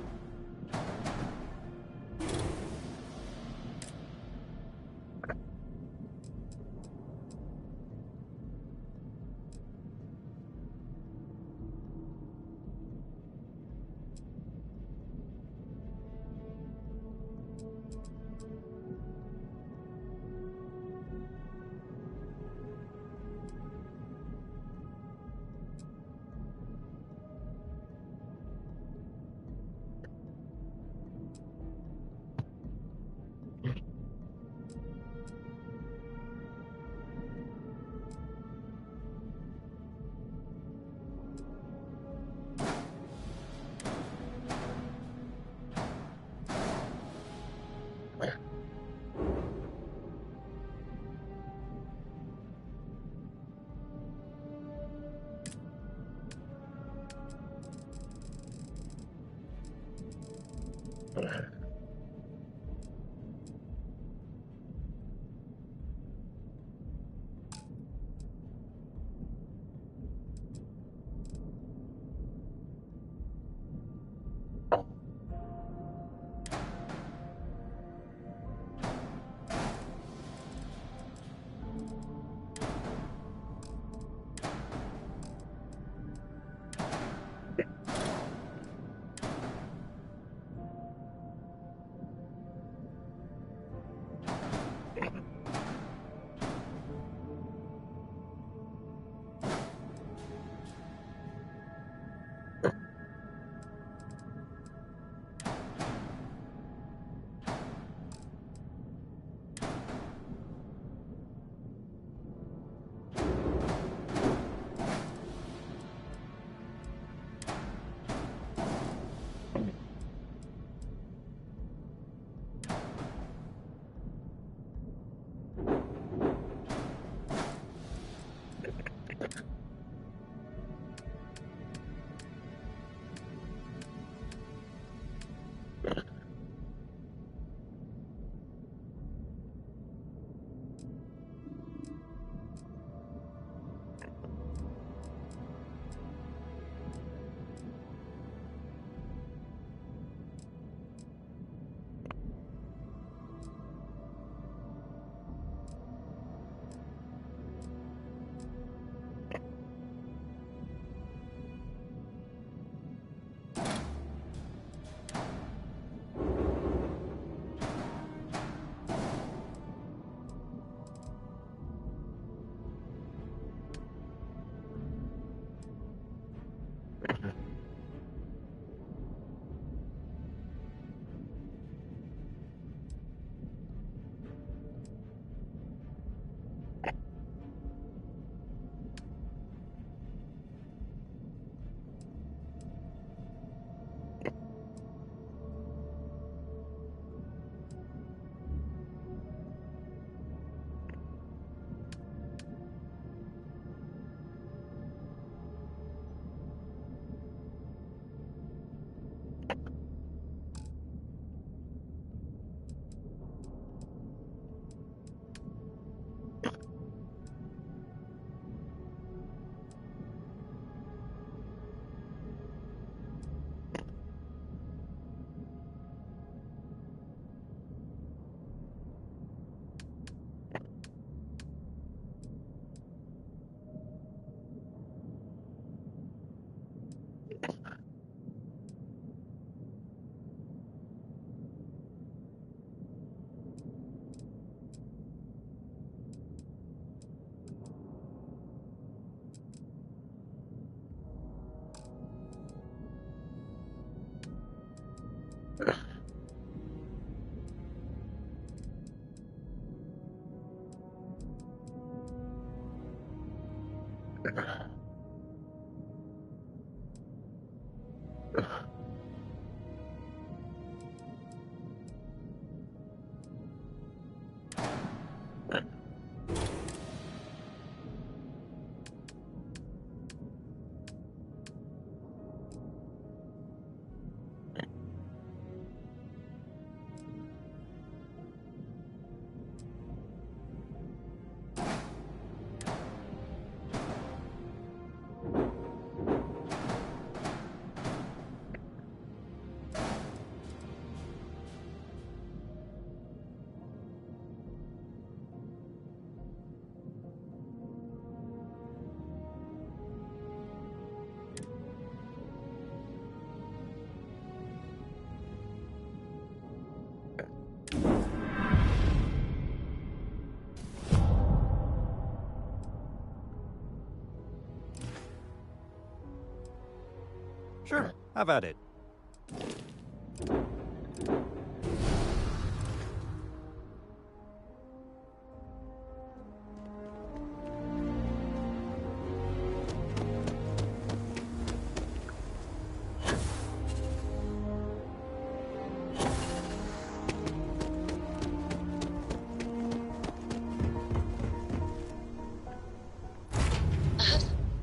Sure, have at it.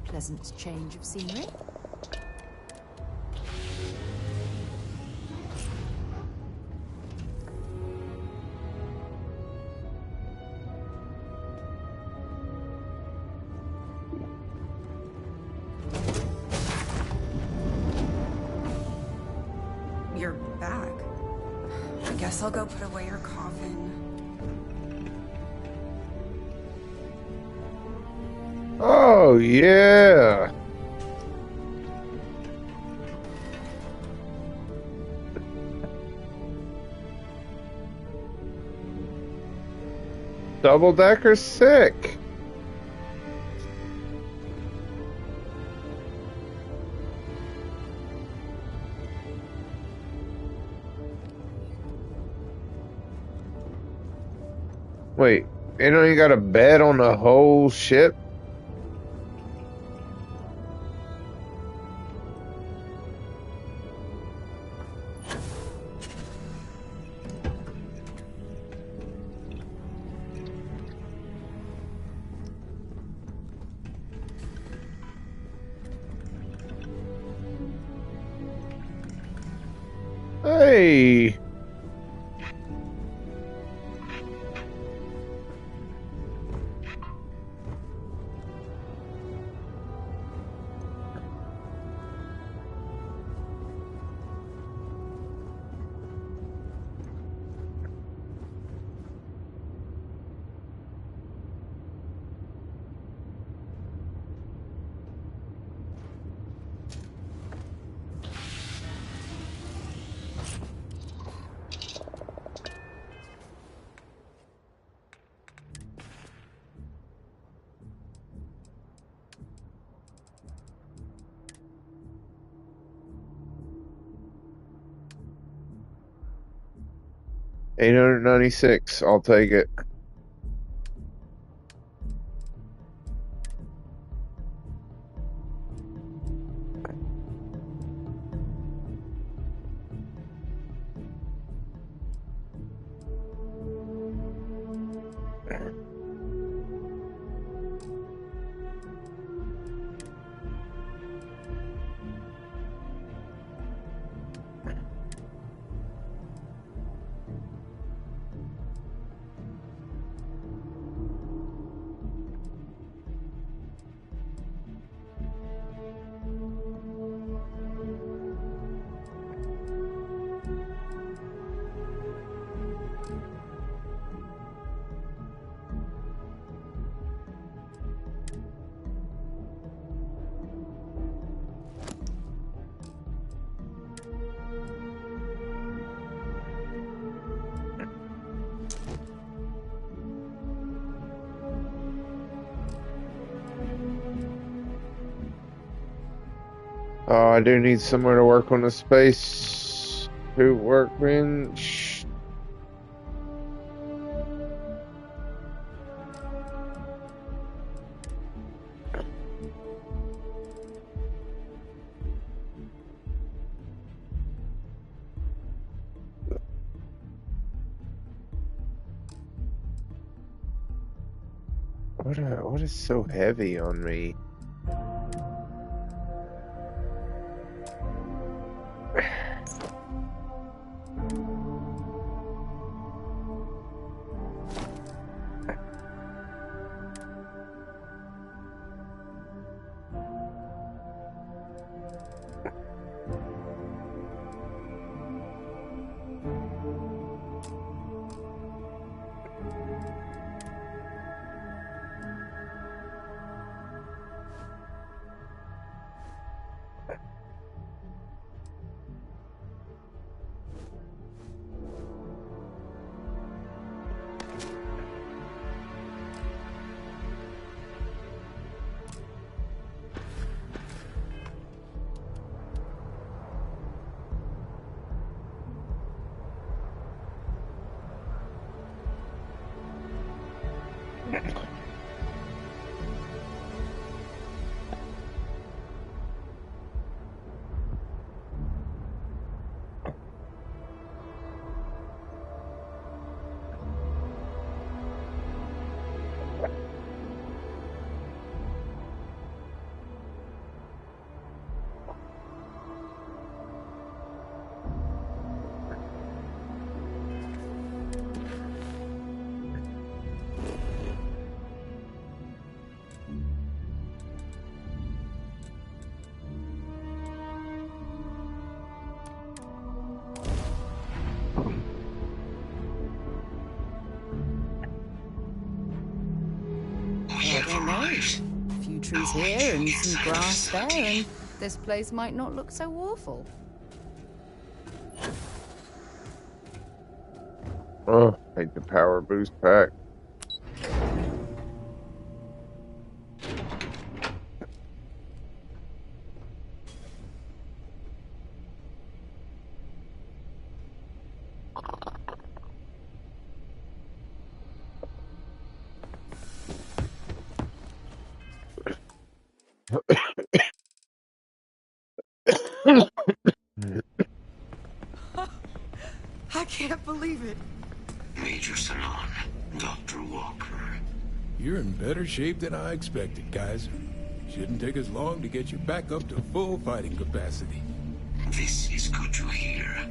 Pleasant change of scenery. You're back. I guess I'll go put away your coffin. Oh, yeah. Double-decker sick. Wait, you know you got a bed on the whole ship? Hey. $896. I'll take it. Oh, I do need somewhere to work on the space workbench. What is so heavy on me? I don't know. A few trees here and some grass there, and this place might not look so awful. Oh, I hate the power boost pack. I can't believe it. Major Salon, Dr. Walker. You're in better shape than I expected, Kaiser. Shouldn't take us long to get you back up to full fighting capacity. This is good to hear.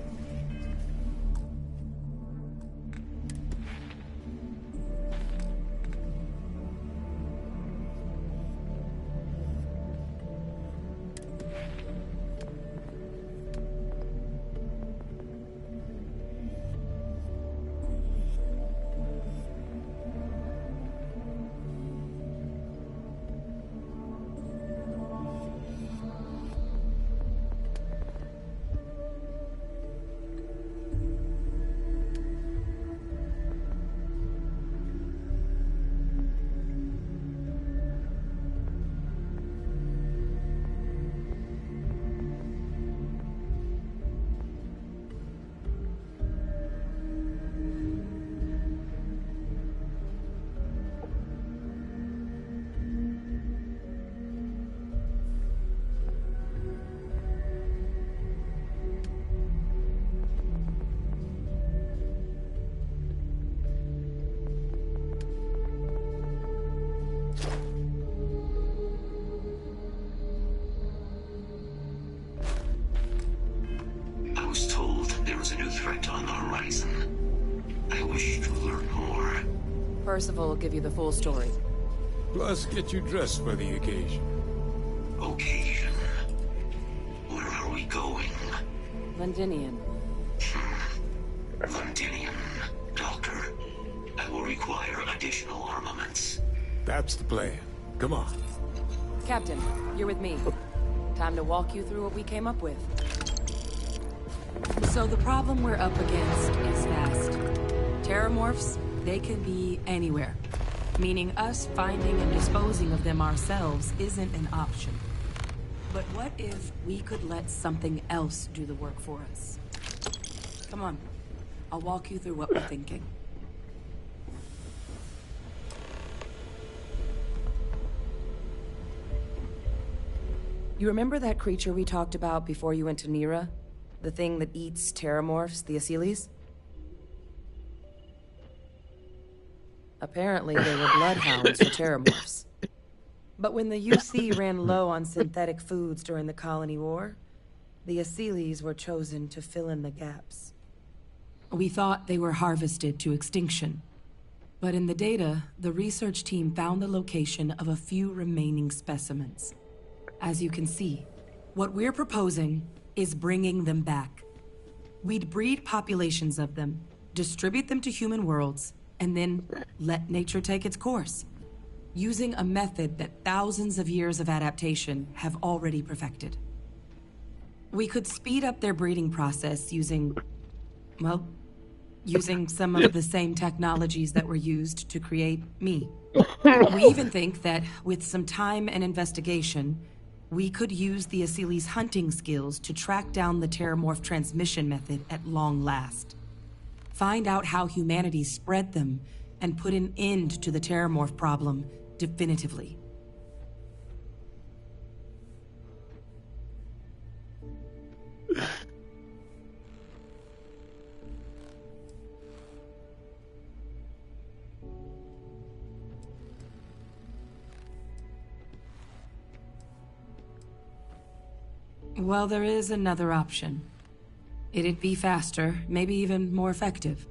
I was told there was a new threat on the horizon. I wish to learn more. Percival will give you the full story. Plus, get you dressed for the occasion. Occasion? Where are we going? Londinian. Londinian. Doctor, I will require additional armaments. That's the plan. Come on. Captain, you're with me. Time to walk you through what we came up with. So the problem we're up against is vast. Terramorphs, they can be anywhere. Meaning us finding and disposing of them ourselves isn't an option. But what if we could let something else do the work for us? Come on. I'll walk you through what we're thinking. You remember that creature we talked about before you went to Nira? The thing that eats terramorphs, the Asylees? Apparently, they were bloodhounds for terramorphs. But when the UC ran low on synthetic foods during the Colony War, the Asylees were chosen to fill in the gaps. We thought they were harvested to extinction. But in the data, the research team found the location of a few remaining specimens. As you can see, what we're proposing is bringing them back. We'd breed populations of them, distribute them to human worlds, and then let nature take its course, using a method that thousands of years of adaptation have already perfected. We could speed up their breeding process using, well, using some of the same technologies that were used to create me. We even think that with some time and investigation, we could use the Asylees' hunting skills to track down the terramorph transmission method at long last. Find out how humanity spread them and put an end to the terramorph problem definitively. Well, there is another option. It'd be faster, maybe even more effective.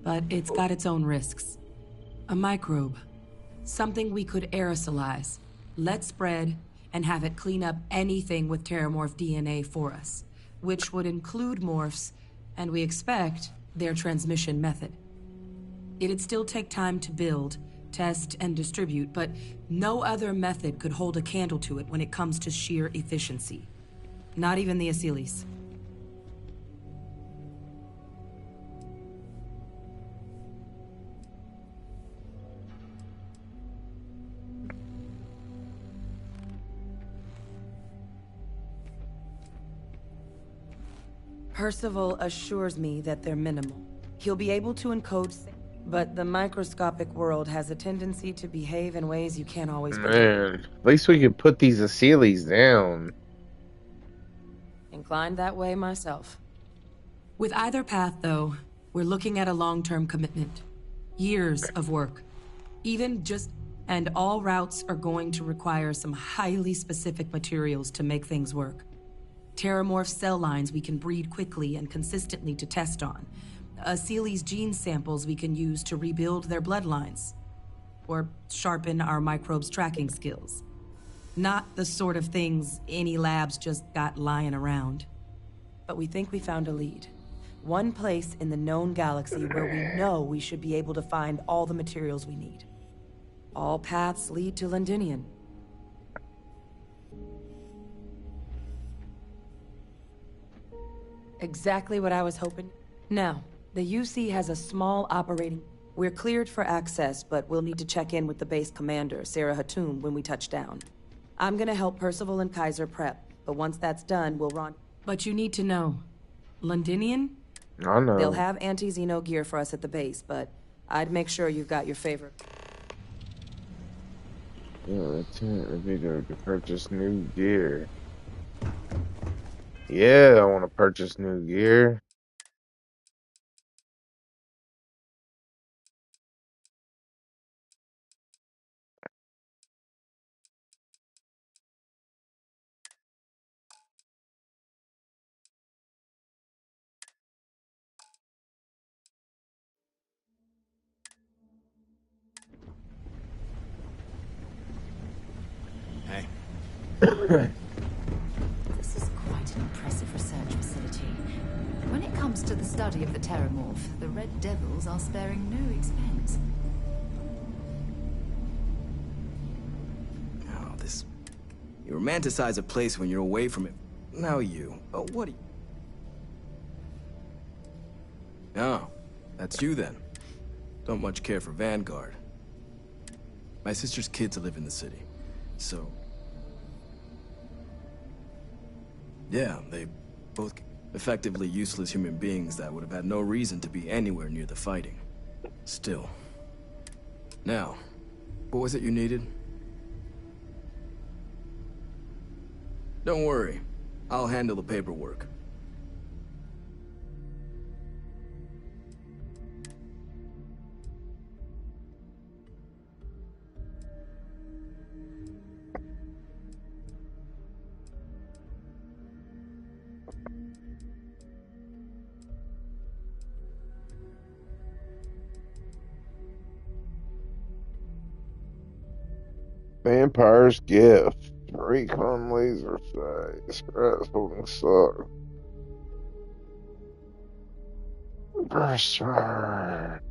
But it's got its own risks. A microbe. Something we could aerosolize, let spread, and have it clean up anything with terramorph DNA for us, which would include morphs, and we expect their transmission method. It'd still take time to build, test, and distribute, but no other method could hold a candle to it when it comes to sheer efficiency. Not even the Asylees. Percival assures me that they're minimal. He'll be able to encode, but the microscopic world has a tendency to behave in ways you can't always predict. Man, at least we could put these Asylees down. Inclined that way myself. With either path, though, we're looking at a long-term commitment. Years of work. And all routes are going to require some highly specific materials to make things work. Terramorph cell lines we can breed quickly and consistently to test on. Asylees' gene samples we can use to rebuild their bloodlines. Or sharpen our microbes' tracking skills. Not the sort of things any labs just got lying around. But we think we found a lead. One place in the known galaxy where we know we should be able to find all the materials we need. All paths lead to Londinian. Exactly what I was hoping. Now, the UC has a small operating... We're cleared for access, but we'll need to check in with the base commander, Sarah Hatum, when we touch down. I'm gonna help Percival and Kaiser prep, but once that's done, we'll run... But you need to know. Londinian? I know. They'll have anti-Xeno gear for us at the base, but I'd make sure you've got your favorite. Yeah, that's it. It'd be to purchase new gear. Yeah, I want to purchase new gear. Hey. This is quite an impressive research facility. When it comes to the study of the terramorph, the Red Devils are sparing no expense. Oh, this... You romanticize a place when you're away from it. Now you... Oh, what are you... Oh, that's you then. Don't much care for Vanguard. My sister's kids live in the city, so... Yeah, they both effectively useless human beings that would have had no reason to be anywhere near the fighting. Still. Now, what was it you needed? Don't worry. I'll handle the paperwork. Vampire's gift. Recon laser sight. Scratch holding slug. Burst fire.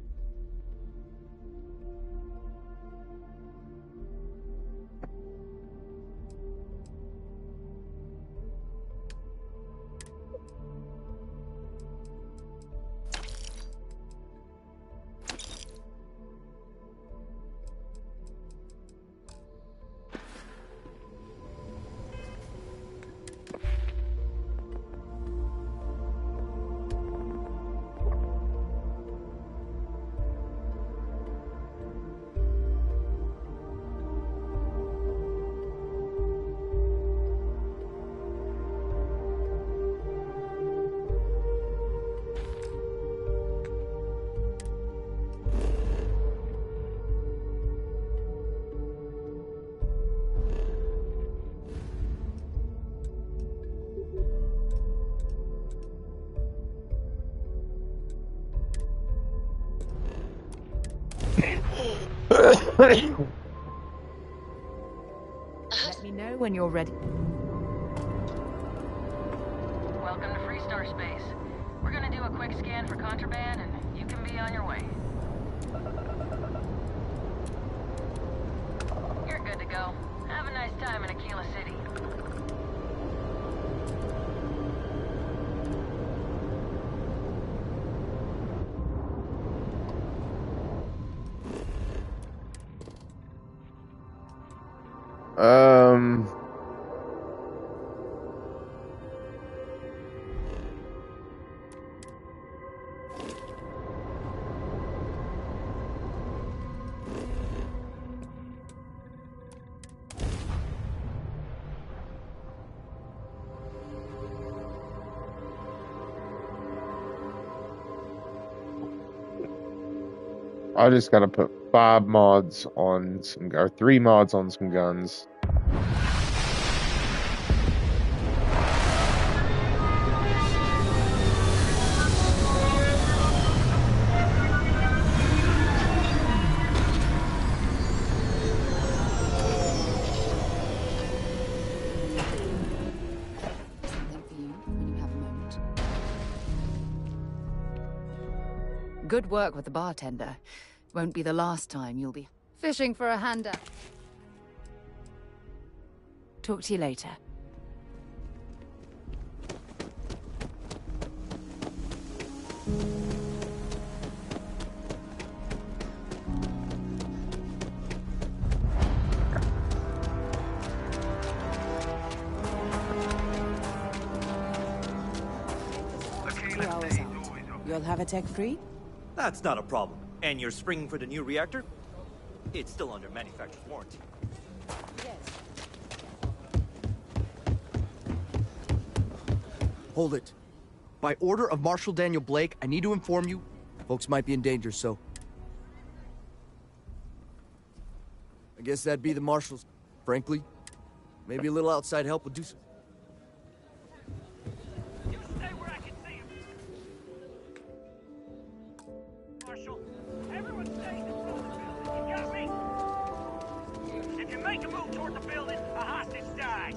Let me know when you're ready. Welcome to Freestar Space. We're gonna do a quick scan for contraband, and you can be on your way. You're good to go. Have a nice time in Aquila City. I just gotta put 5 mods on some, or 3 mods on some guns. Good work with the bartender. Won't be the last time you'll be fishing for a handout. Talk to you later. You'll have a tech free? That's not a problem. And you're springing for the new reactor? It's still under manufacturer's warranty. Hold it. By order of Marshal Daniel Blake, I need to inform you, folks might be in danger, so... I guess that'd be the Marshals. Frankly, maybe a little outside help would do so. Marshal, everyone stay in the front of the building. You got me? If you make a move toward the building, a hostage dies.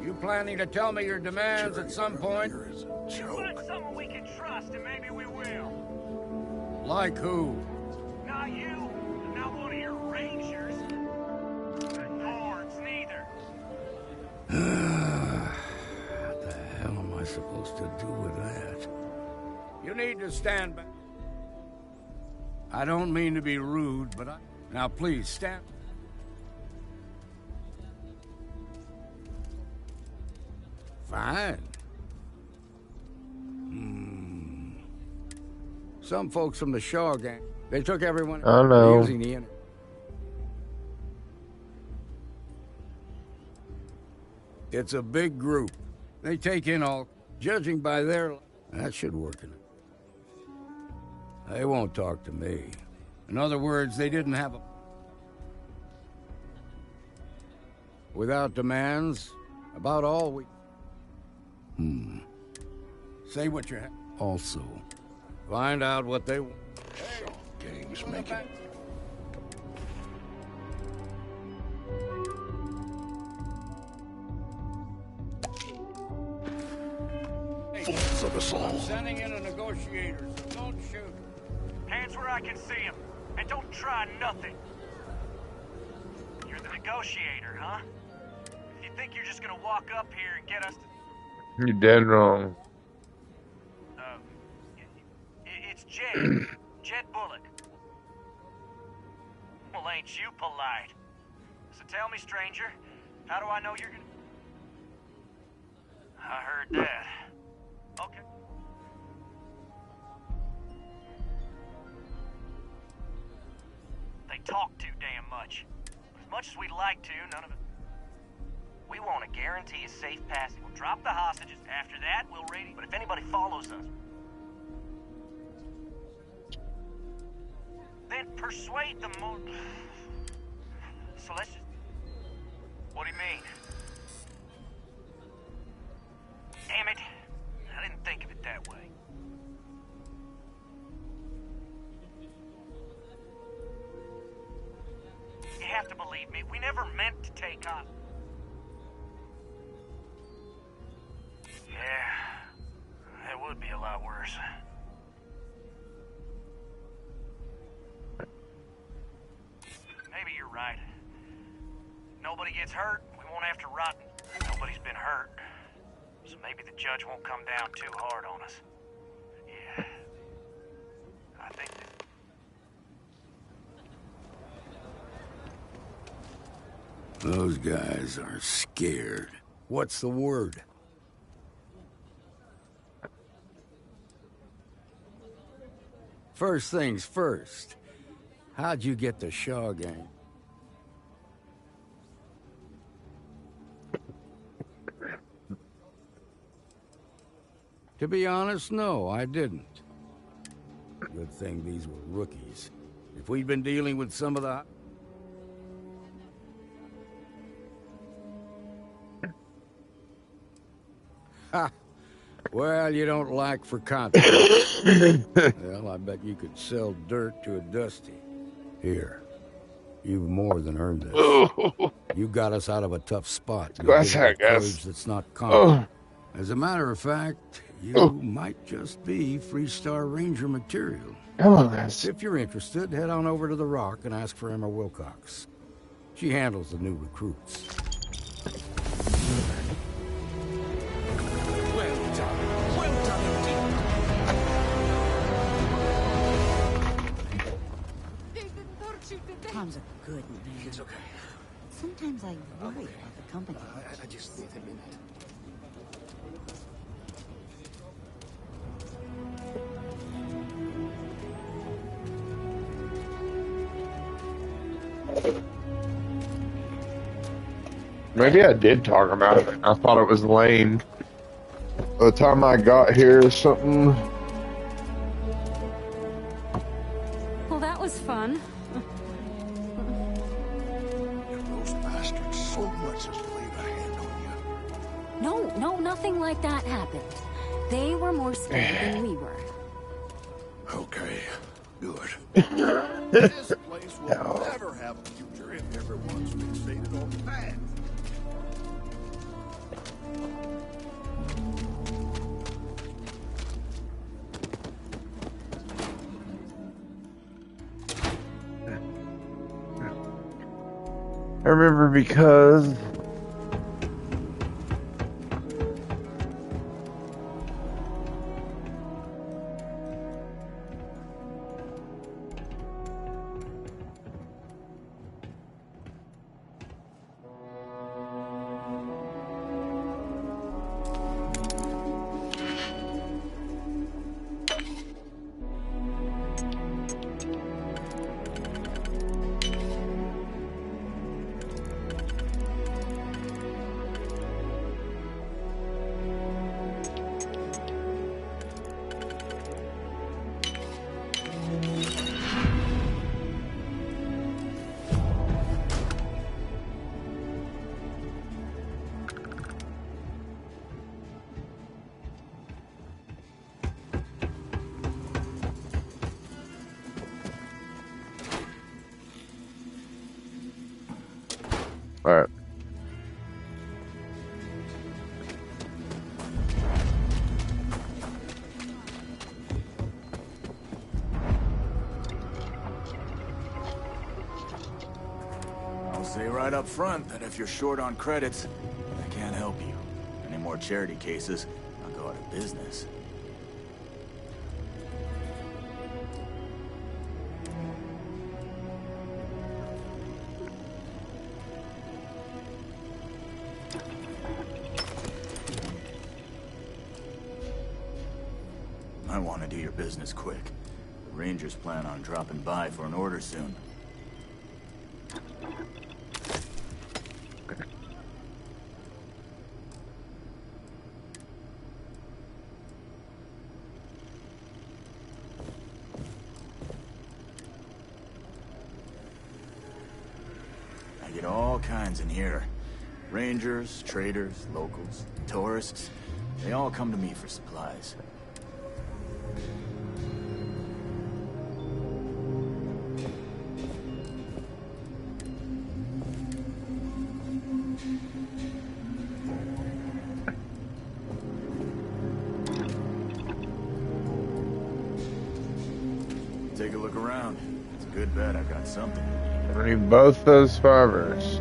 You planning to tell me your demands at some point? Find someone we can trust, and maybe we will. Like who? Not you, not one of your rangers. Guards, neither. What the hell am I supposed to do with that? You need to stand back. I don't mean to be rude, but I... Now please, stand... Fine. Some folks from the Shaw gang, they took everyone... I know. Using the internet. It's a big group. They take in all... Judging by their... That should work. They won't talk to me. In other words, they didn't have a... Without demands, about all we... Say what you have. Also, find out what they want. Gangs making... fools of us all. I'm sending in a negotiator, so don't shoot. Hands where I can see him. And don't try nothing. You're the negotiator, huh? If you think you're just gonna walk up here and get us to... You're dead wrong. It's Jed. Jed Bullock. Well, ain't you polite? So tell me, stranger, how do I know you're gonna... I heard that. Okay. They talk too damn much. But as much as we'd like to, none of it... We want to guarantee a safe passing. We'll drop the hostages. After that, we'll radio. But if anybody follows us, then persuade them more. So let's just... What do you mean? Damn it. I didn't think of it that way. You have to believe me. We never meant to take on... Yeah, it would be a lot worse. Maybe you're right. Nobody gets hurt, we won't have to rot. Nobody's been hurt. So maybe the judge won't come down too hard on us. Yeah. I think that... Those guys are scared. What's the word? First things first. How'd you get the Shaw gang? To be honest, no, I didn't. Good thing these were rookies. If we'd been dealing with some of the... Ha! Well, you don't like for confidence. Well, I bet you could sell dirt to a Dusty. Here. You've more than earned this. You got us out of a tough spot. That's how it goes. Courage that's not common. As a matter of fact, you might just be Freestar Ranger material. Come on, guys. If you're interested, head on over to the Rock and ask for Emma Wilcox. She handles the new recruits. Tom's a good man. It's okay. Sometimes I worry about the company. I just need a minute. Maybe I did talk about it. I thought it was lame. By the time I got here or something. Well, that was fun. Those bastards so much as laid a hand on you. No, nothing like that happened. They were more scared than we were. Okay, good. This place will never have a future if everyone's fixated on the past. I remember because right up front that if you're short on credits, I can't help you. Any more charity cases, I'll go out of business. I want to do your business quick. The Rangers plan on dropping by for an order soon. I get all kinds in here. Rangers, traders, locals, tourists. They all come to me for supplies. Take a look around. It's a good bet I've got something. I need both those fibers.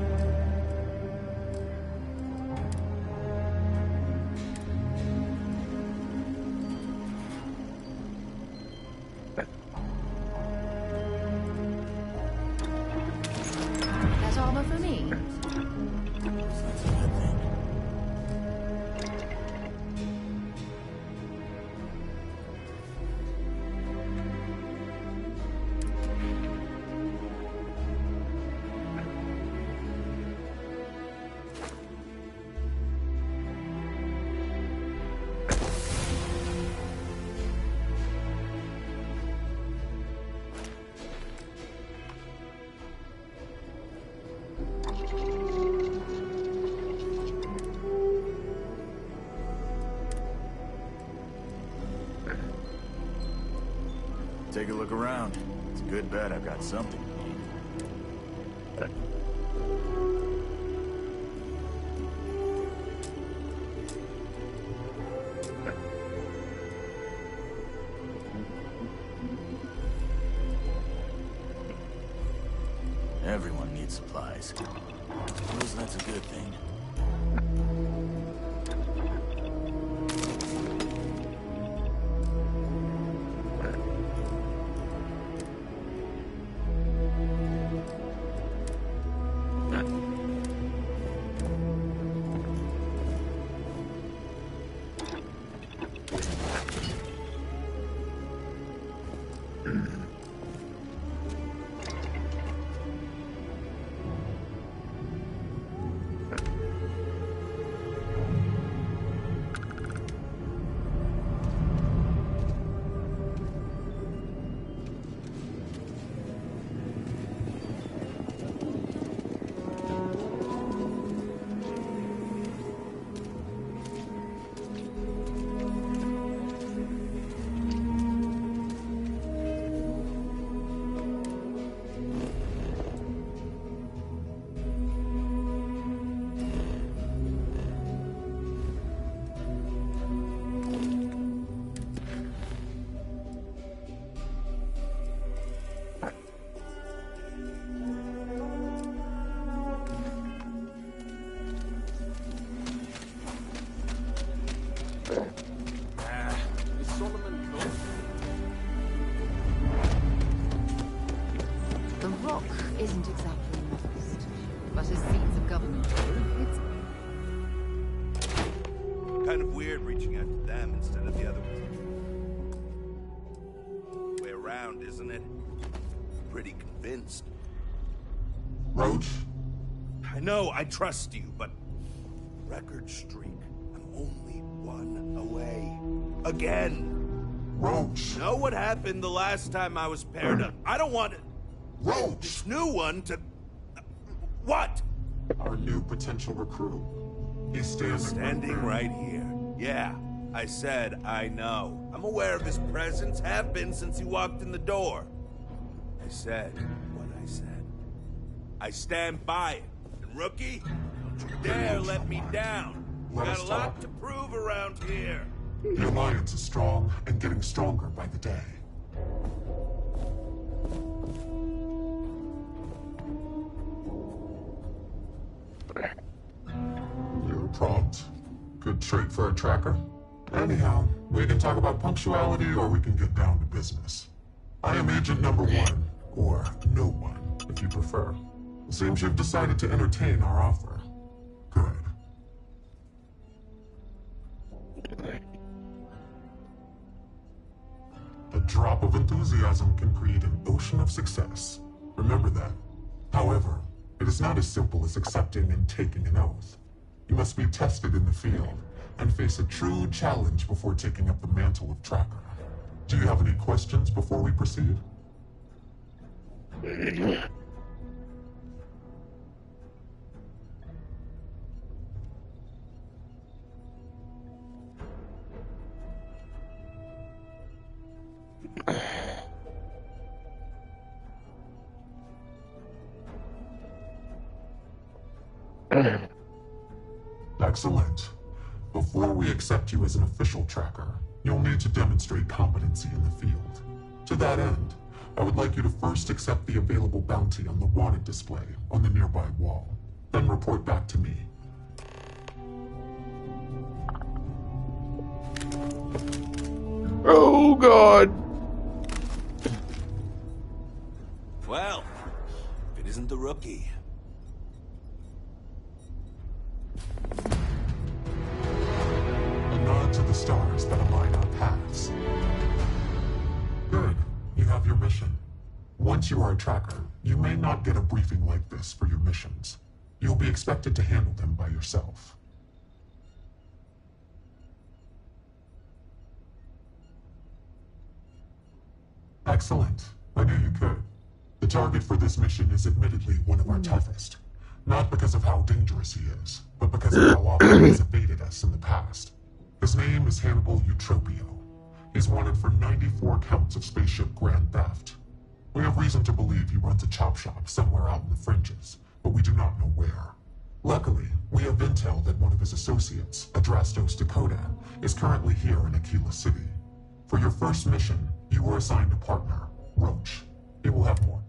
That armor for me. Take a look around. It's a good bet I've got something. Everyone needs supplies. Suppose that's a good thing. The rock isn't exactly modest, but his seats of government, it's... Kind of weird reaching out to them instead of the other way around, isn't it? Pretty convinced. Roach? I know, I trust you, but... Record streak. I'm only one away. Again! Roach! Know what happened the last time I was paired up? I don't want it. Roach! This new one to... What? Our new potential recruit. He's Standing right here. Yeah, I said I know. I'm aware of his presence, have been since he walked in the door. I said what I said. I stand by it. And rookie, don't you dare let me down. You got a lot to prove around here. The Alliance is strong and getting stronger by the day. You're prompt. Good trait for a tracker. Anyhow, we can talk about punctuality or we can get down to business. I am agent number 1, or no one, if you prefer. It seems you've decided to entertain our offer. Good. A drop of enthusiasm can create an ocean of success. Remember that. However, it is not as simple as accepting and taking an oath. You must be tested in the field and face a true challenge before taking up the mantle of tracker. Do you have any questions before we proceed? Excellent. Before we accept you as an official tracker, you'll need to demonstrate competency in the field. To that end, I would like you to first accept the available bounty on the wanted display on the nearby wall, then report back to me. Oh, God. Well, if it isn't the rookie. A nod to the stars that align our paths. Good. You have your mission. Once you are a tracker, you may not get a briefing like this for your missions. You'll be expected to handle them by yourself. Excellent. I knew you could. The target for this mission is admittedly one of our toughest. Not because of how dangerous he is, but because of how often he has evaded us in the past. His name is Hannibal Eutropio. He's wanted for 94 counts of spaceship grand theft. We have reason to believe he runs a chop shop somewhere out in the fringes, but we do not know where. Luckily, we have intel that one of his associates, Adrastos Dakota, is currently here in Aquila City. For your first mission, you were assigned a partner, Roach. He will have more.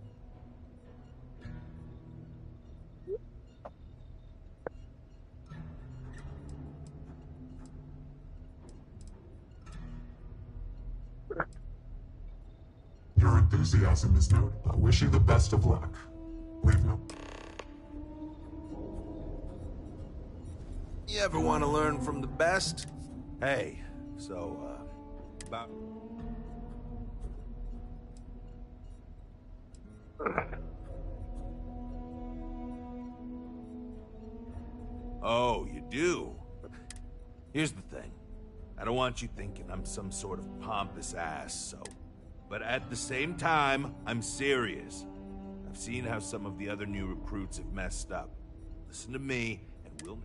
Your enthusiasm is noted. I wish you the best of luck. Leave no... You ever want to learn from the best? Hey, about... Oh, you do? Here's the thing. I don't want you thinking I'm some sort of pompous ass, so... But at the same time, I'm serious. I've seen how some of the other new recruits have messed up. Listen to me, and we'll...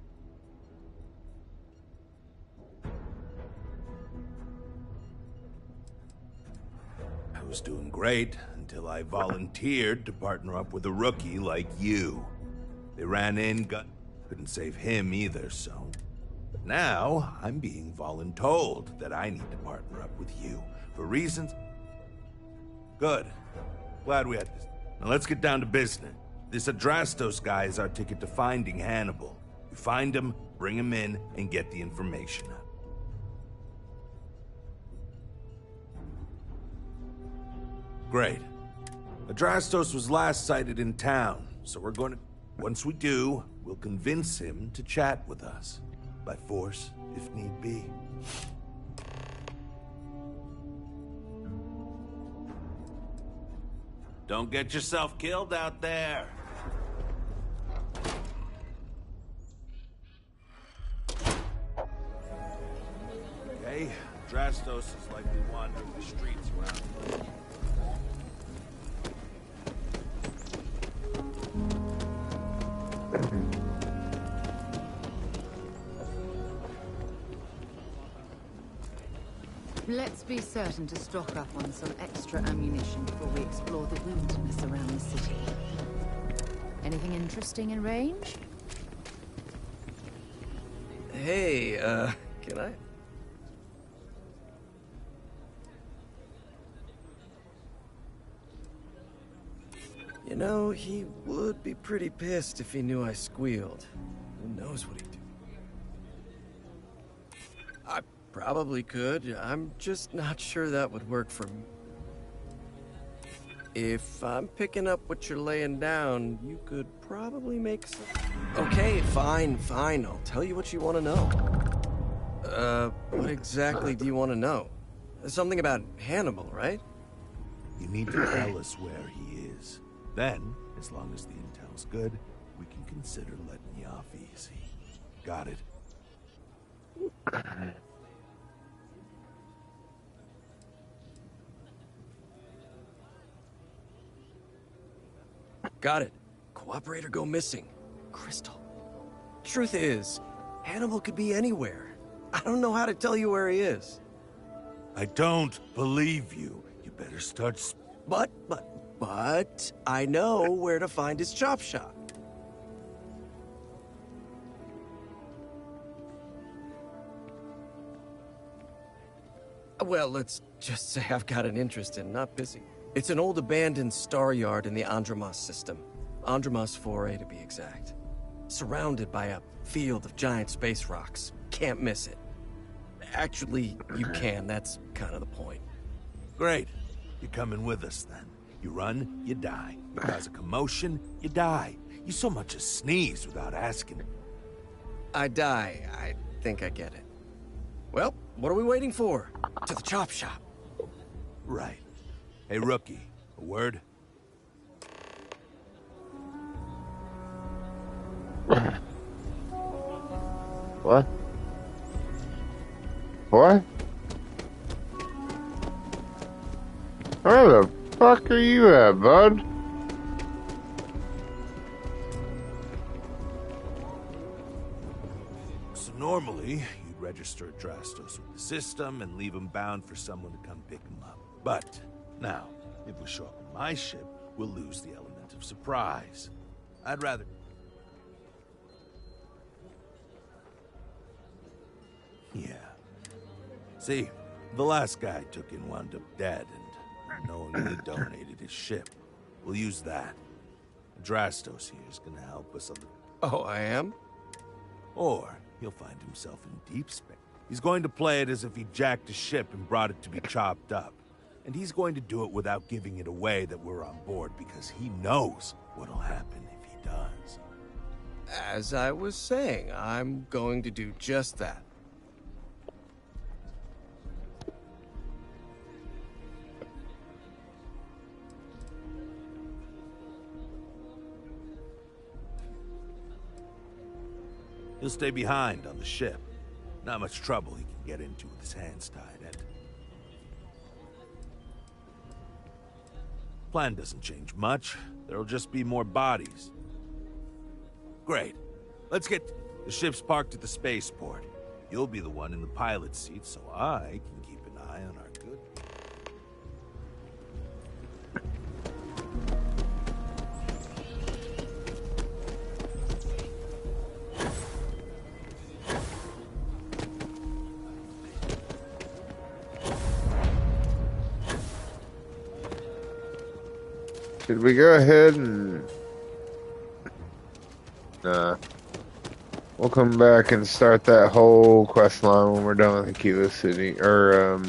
I was doing great until I volunteered to partner up with a rookie like you. They ran in, couldn't save him either, so... But now, I'm being voluntold that I need to partner up with you, for reasons... Good. Glad we had this. Now let's get down to business. This Adrastos guy is our ticket to finding Hannibal. You find him, bring him in, and get the information out. Great. Adrastos was last sighted in town, so we're going to... Once we do, we'll convince him to chat with us. By force, if need be. Don't get yourself killed out there. Okay, Adrastos is likely wandering the streets around here. Let's be certain to stock up on some extra ammunition before we explore the wilderness around the city. Anything interesting in range? Hey, can I? You know, he would be pretty pissed if he knew I squealed. Who knows what he'd do? I probably could. I'm just not sure that would work for me. If I'm picking up what you're laying down, you could probably make some... Okay, fine. I'll tell you what you want to know. What exactly do you want to know? Something about Hannibal, right? You need to tell us where he is. Then, as long as the intel's good, we can consider letting you off easy. Got it? Got it. Cooperate or go missing. Crystal. Truth is, Hannibal could be anywhere. I don't know how to tell you where he is. I don't believe you. You better start... But I know where to find his chop shop. Well, let's just say I've got an interest in, not busy. It's an old abandoned star yard in the Andromos system. Andromos 4A to be exact. Surrounded by a field of giant space rocks. Can't miss it. Actually, you can. That's kind of the point. Great. You're coming with us, then. You run, you die. You cause a commotion, you die. You so much as sneeze without asking. I die. I think I get it. Well, what are we waiting for? To the chop shop. Right. Hey, rookie. A word? What? What? Where the fuck are you at, bud? So normally, you'd register a Drastos with the system and leave him bound for someone to come pick him up. But now, if we show up in my ship, we'll lose the element of surprise. I'd rather... Yeah. See, the last guy I took in wound up dead and knowingly donated his ship. We'll use that. Drastos here is gonna help us on the... Oh, I am? Or he'll find himself in deep space. He's going to play it as if he jacked a ship and brought it to be chopped up. And he's going to do it without giving it away that we're on board because he knows what'll happen if he does. As I was saying, I'm going to do just that. He'll stay behind on the ship. Not much trouble he can get into with his hands tied, and... Plan doesn't change much. There'll just be more bodies. Great. Let's get... The ship's parked at the spaceport. You'll be the one in the pilot's seat, so I can keep an eye on our good... Should we go ahead and... Nah. We'll come back and start that whole quest line when we're done with Aquila City. Or,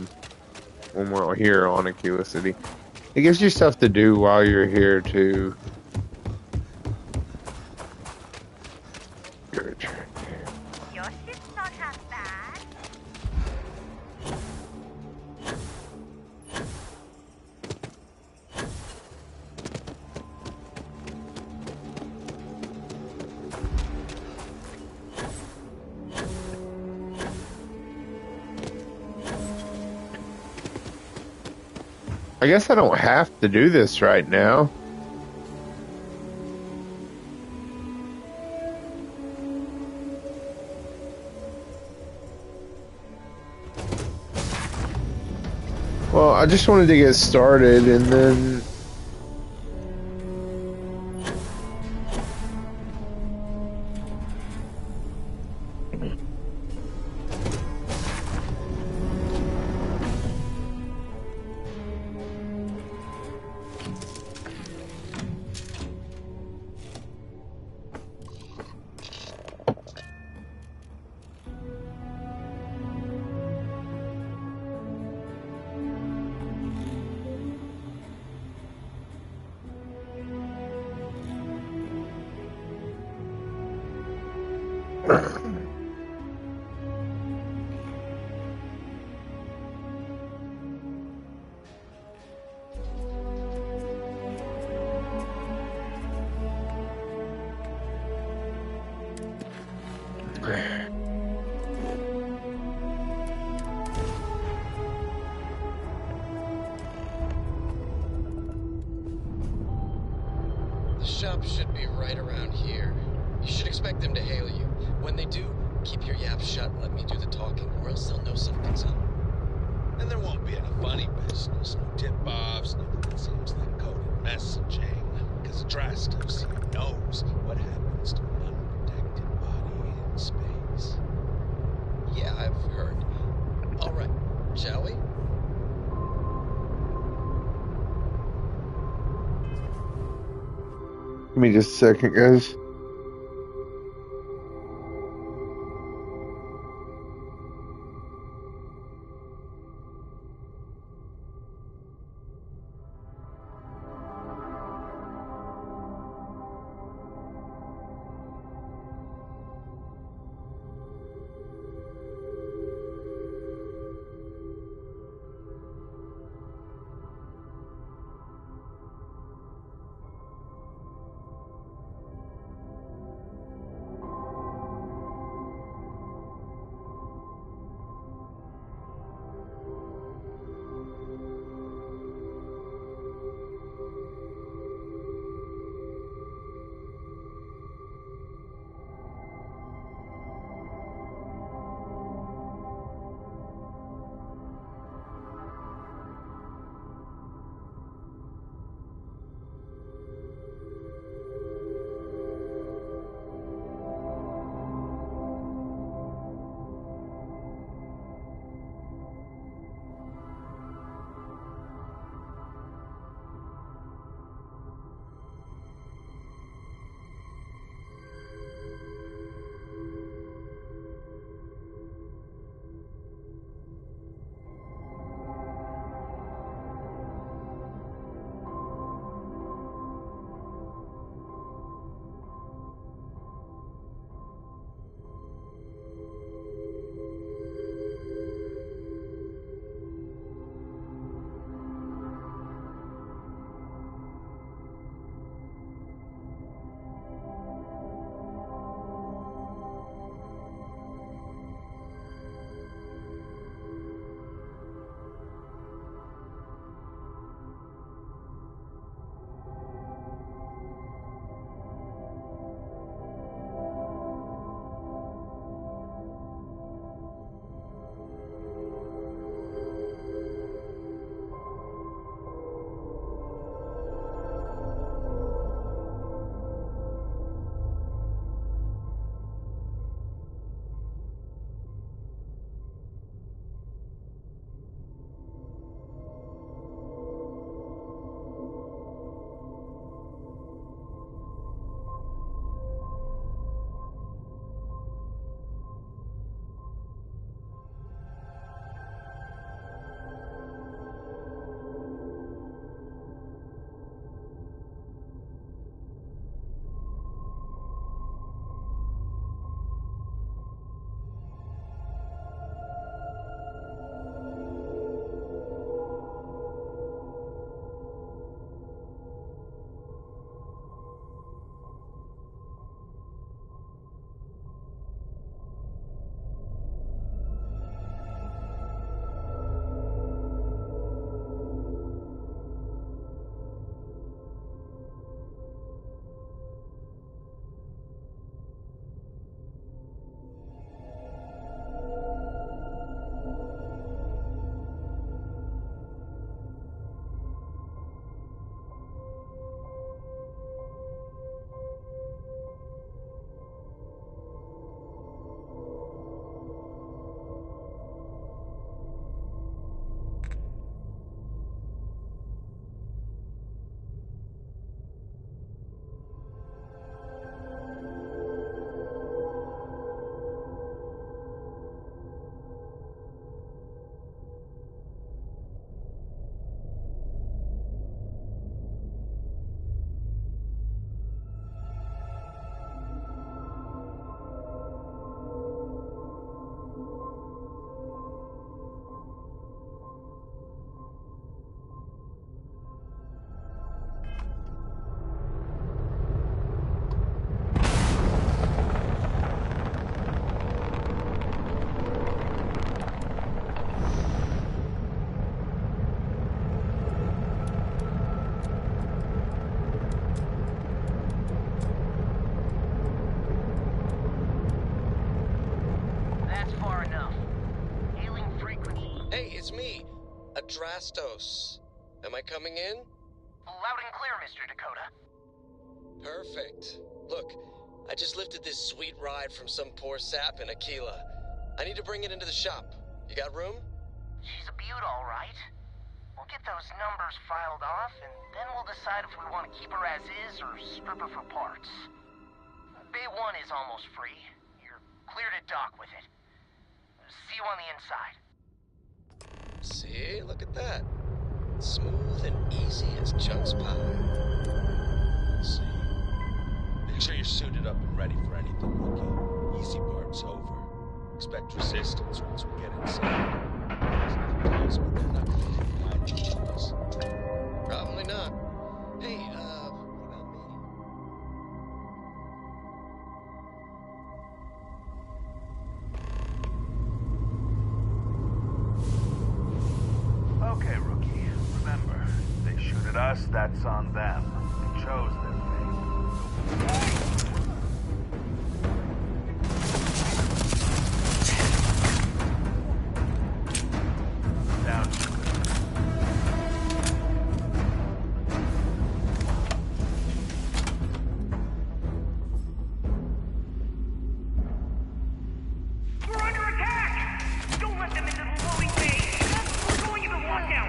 when we're here on Aquila City. It gives you stuff to do while you're here, too. Your turn. Your ship's not half bad. I guess I don't have to do this right now. Well, I just wanted to get started and then... The shop should be right around here. You should expect them to hail you. When they do, keep your yap shut and let me do the talking, or else they'll know something's up. And there won't be any funny business, no tip-offs, nothing that seems like coded messaging. Because dry stuff here knows what happens to an unprotected body in space. Yeah, I've heard. All right, shall we? Give me just a second, guys. That's far enough. Hailing frequency. Hey, it's me, Adrastos. Am I coming in? Loud and clear, Mr. Dakota. Perfect. Look, I just lifted this sweet ride from some poor sap in Aquila. I need to bring it into the shop. You got room? She's a beaut, all right. We'll get those numbers filed off, and then we'll decide if we want to keep her as is or strip her for parts. Bay 1 is almost free. You're clear to dock with it. See you on the inside. See? Look at that. Smooth and easy as Chunk's pie. See? Make sure you're suited up and ready for anything, Rookie. Easy part's over. Expect resistance once we get inside. Tells me they're not going to take 9 years. Probably not. Hey, what about me? Okay, Rookie. Remember, they shoot at us, that's on them. They chose their fate. Down. We're under attack! Don't let them into the loading bay! We're going into lockdown!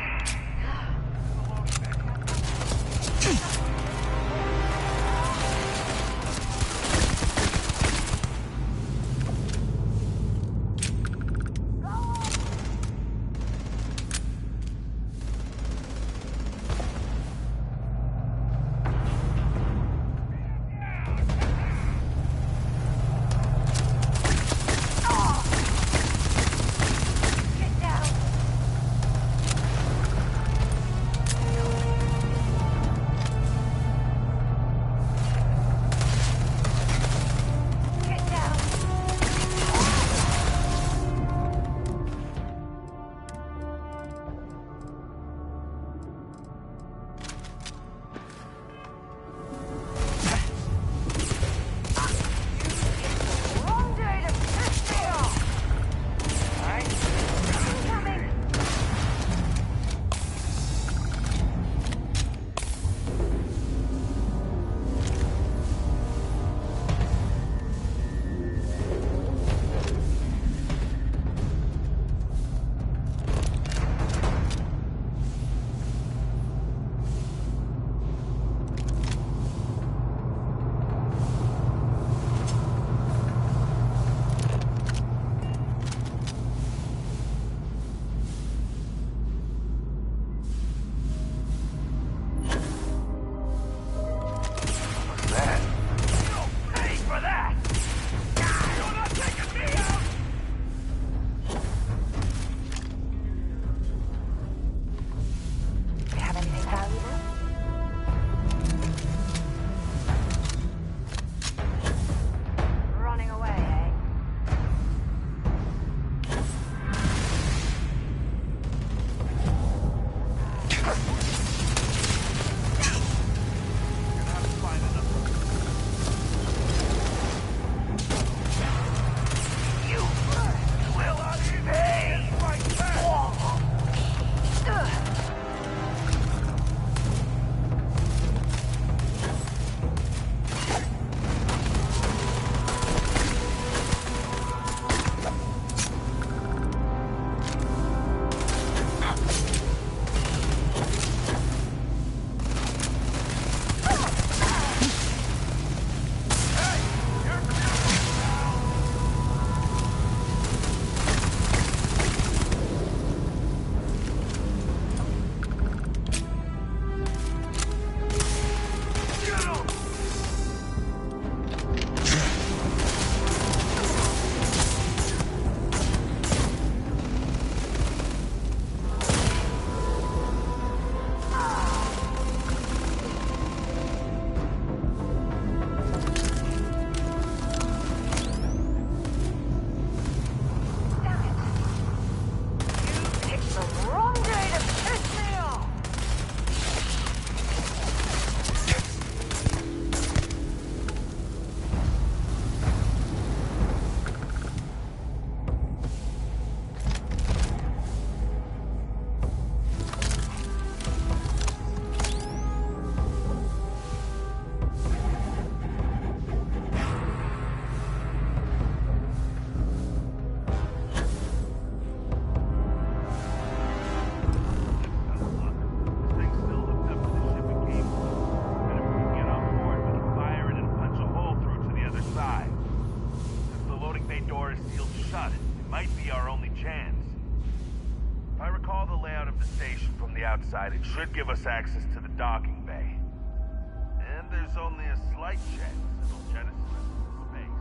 sudden. It might be our only chance. If I recall the layout of the station from the outside, it should give us access to the docking bay. And there's only a slight chance it'll jettison us into space.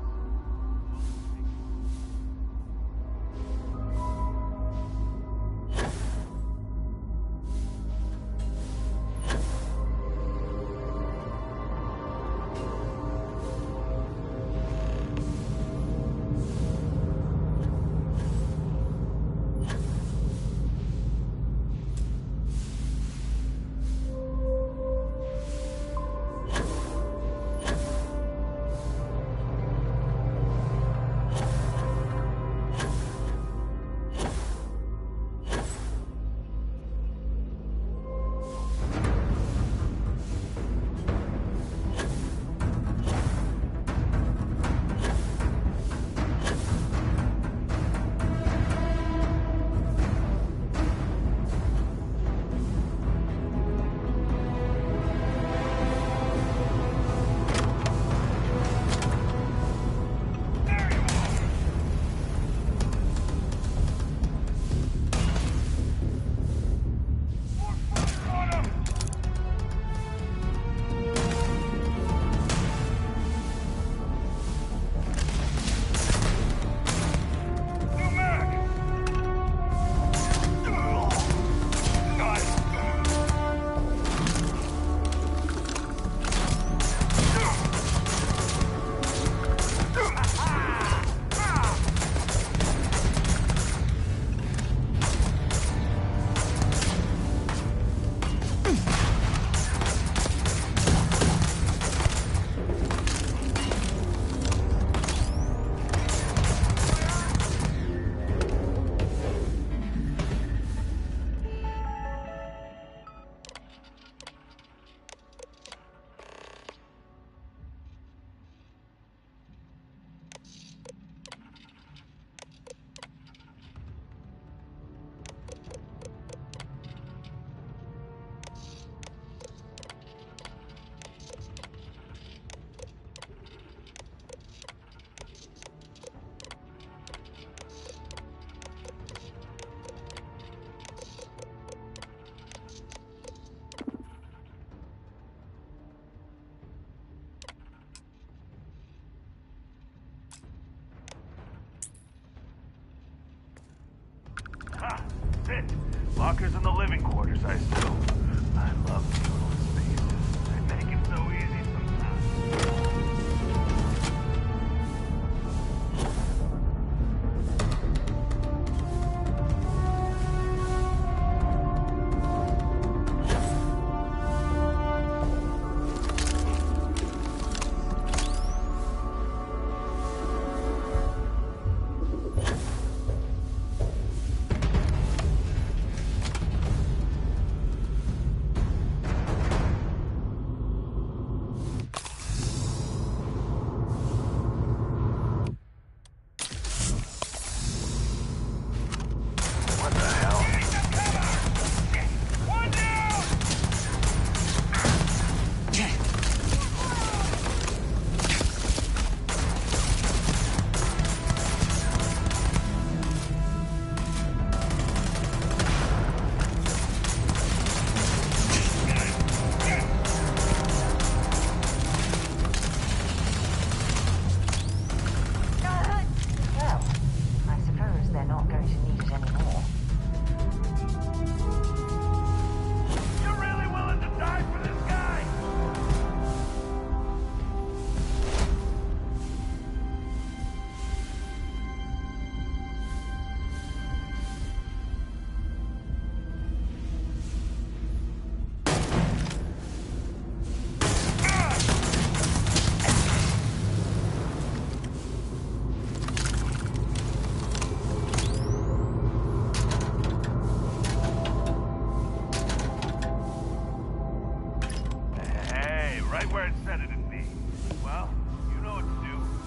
That's it. Lockers in the living quarters, I assume. I love these little spaces. They make it so easy sometimes.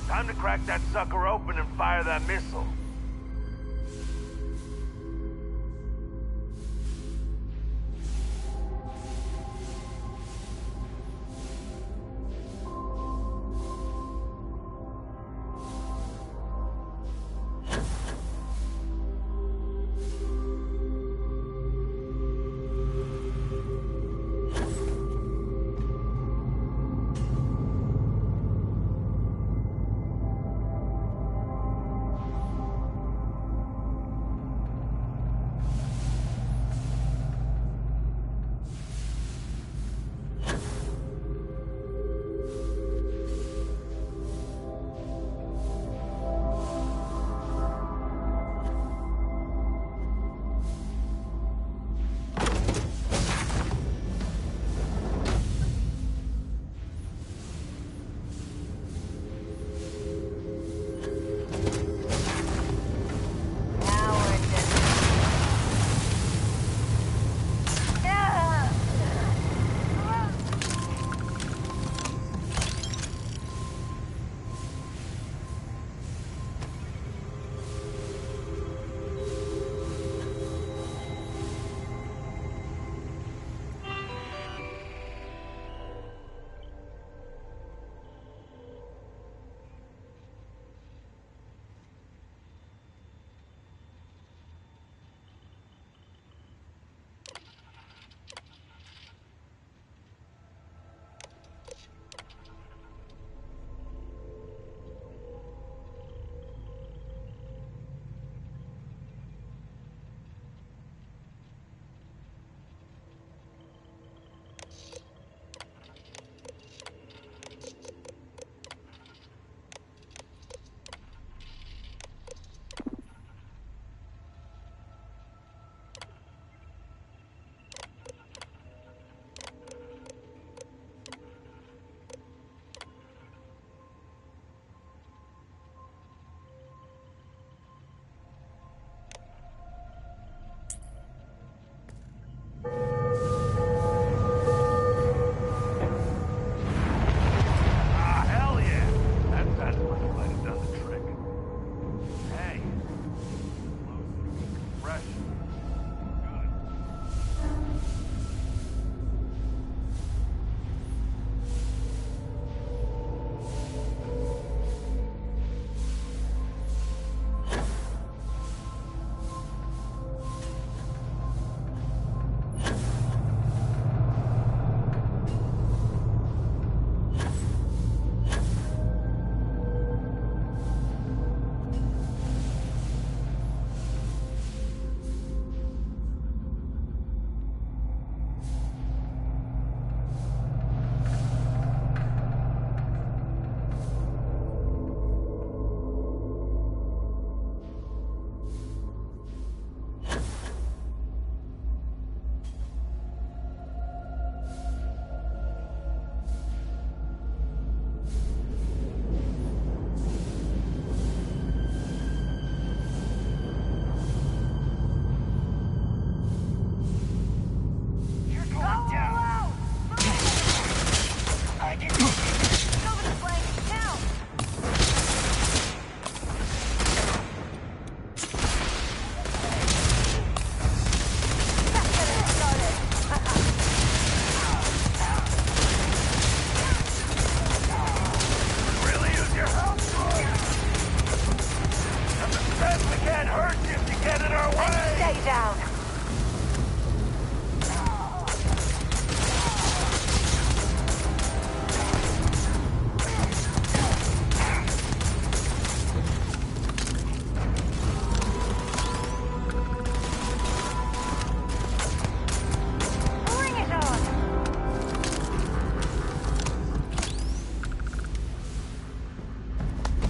Time to crack that sucker open and fire that missile. hurt you if you get in our way! Stay down. Bring it on.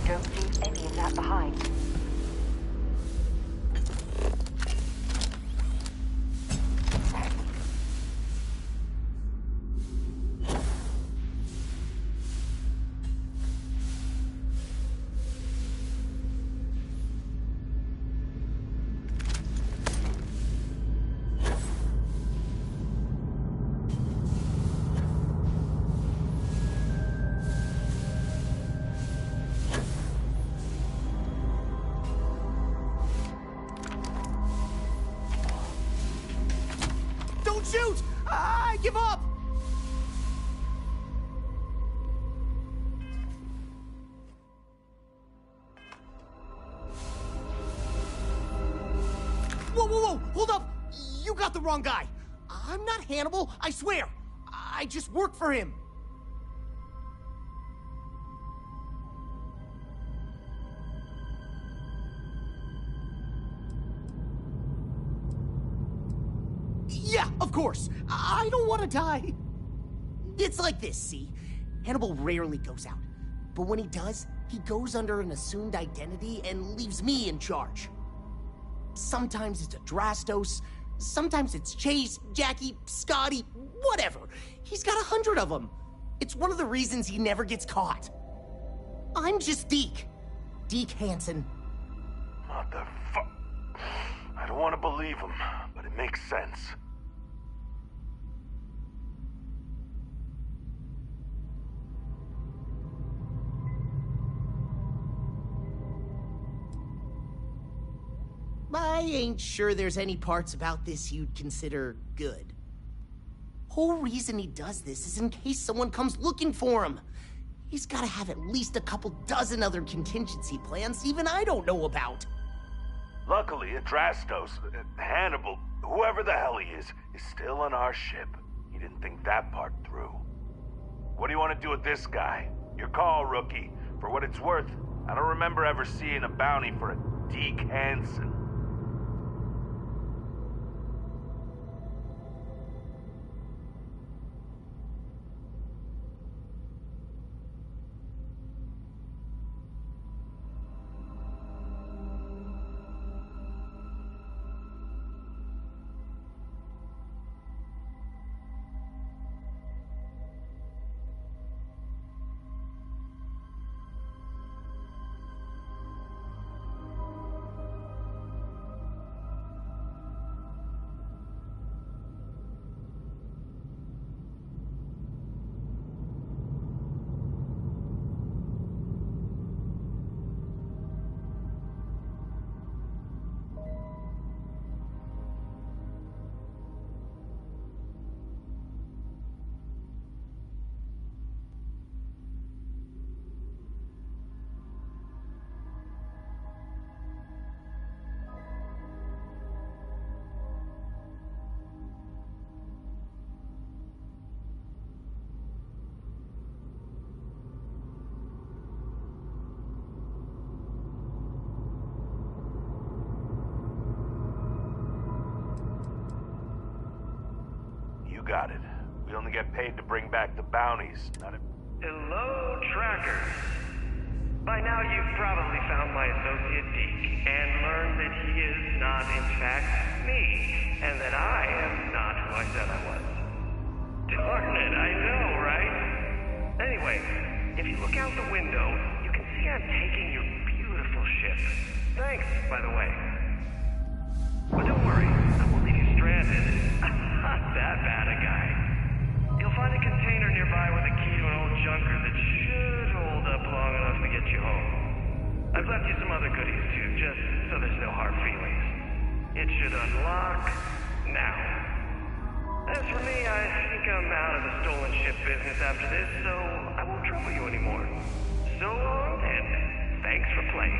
Don't leave any of that behind. Don't shoot! I give up! Whoa, whoa, whoa! Hold up! You got the wrong guy! I'm not Hannibal, I swear! I just work for him! Yeah, of course. I don't want to die. It's like this, see? Hannibal rarely goes out. But when he does, he goes under an assumed identity and leaves me in charge. Sometimes it's a Drastos, sometimes it's Chase, Jackie, Scotty, whatever. He's got 100 of them. It's one of the reasons he never gets caught. I'm just Deke. Deke Hansen. Motherfuck. I don't want to believe him, but it makes sense. I ain't sure there's any parts about this you'd consider good. Whole reason he does this is in case someone comes looking for him. He's gotta have at least a couple dozen other contingency plans even I don't know about. Luckily, Adrastos, Hannibal, whoever the hell he is still on our ship. He didn't think that part through. What do you want to do with this guy? Your call, rookie. For what it's worth, I don't remember ever seeing a bounty for a Deke Hansen. Got it. We only get paid to bring back the bounties, not a... Hello, trackers. By now you've probably found my associate Deke and learned that he is not in fact me, and that I am not who I said I was. Darn it, I know, right? Anyway, if you look out the window, you can see I'm taking your beautiful ship. Thanks, by the way. But don't worry, I won't leave you stranded. Not that bad a guy. You'll find a container nearby with a key to an old junker that should hold up long enough to get you home. I've left you some other goodies too, just so there's no hard feelings. It should unlock now. As for me, I think I'm out of the stolen ship business after this, so I won't trouble you anymore. So long, and thanks for playing.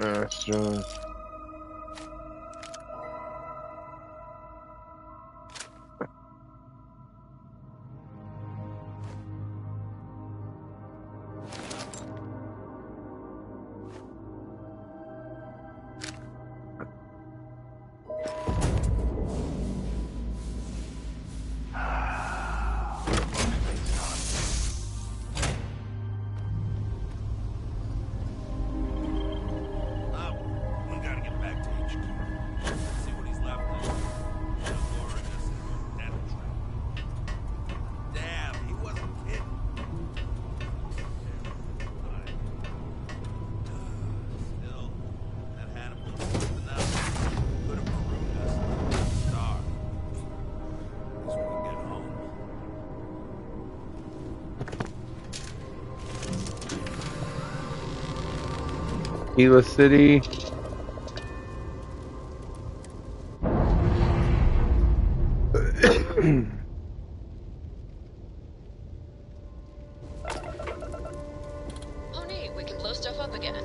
So... Gila City. Oh neat, we can blow stuff up again.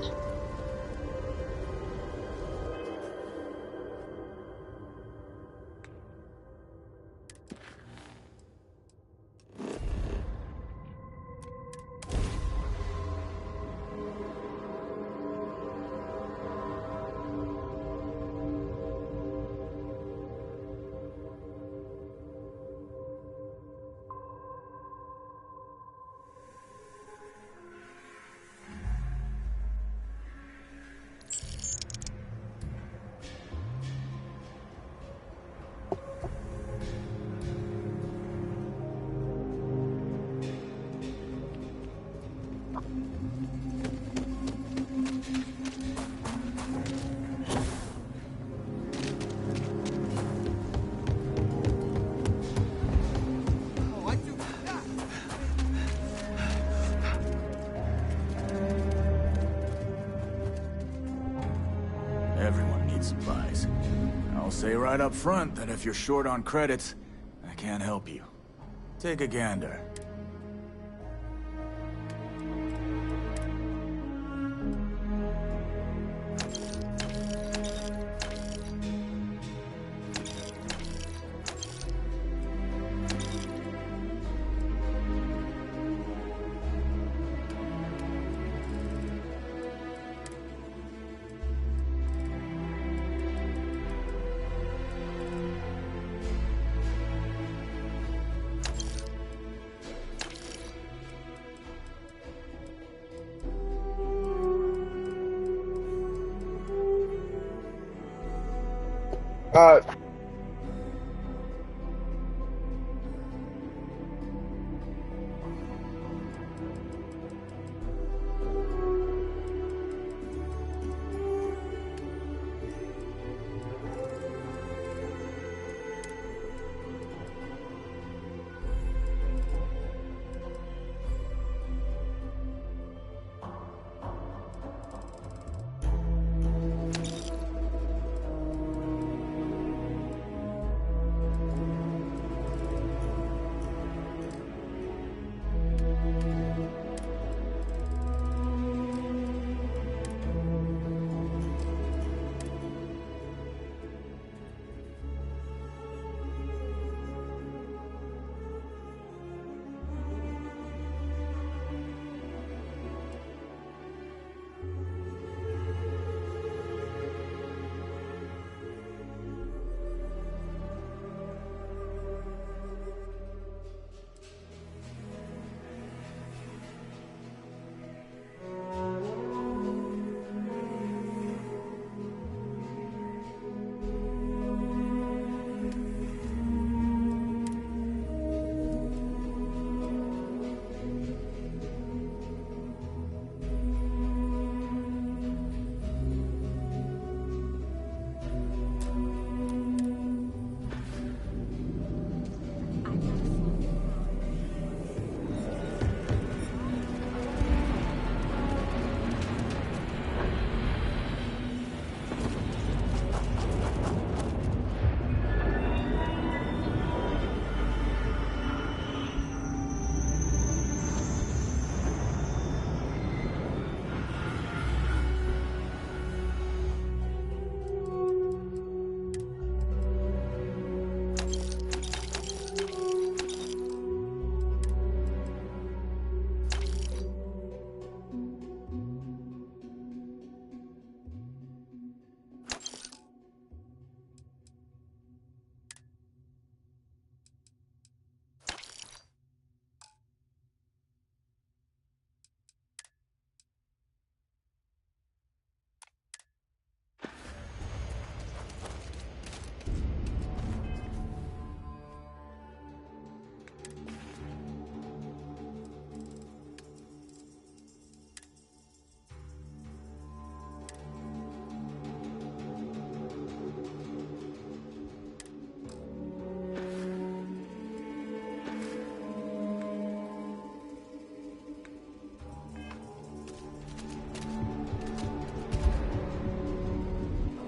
Everyone needs supplies. I'll say right up front that if you're short on credits, I can't help you. Take a gander.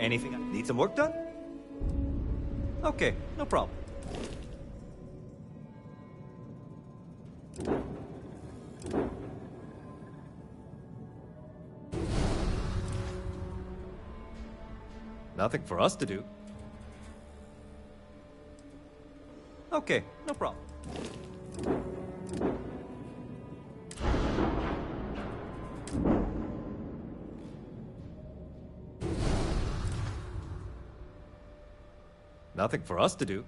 Anything? Need some work done? Okay, no problem. Nothing for us to do. Okay, no problem. Nothing for us to do.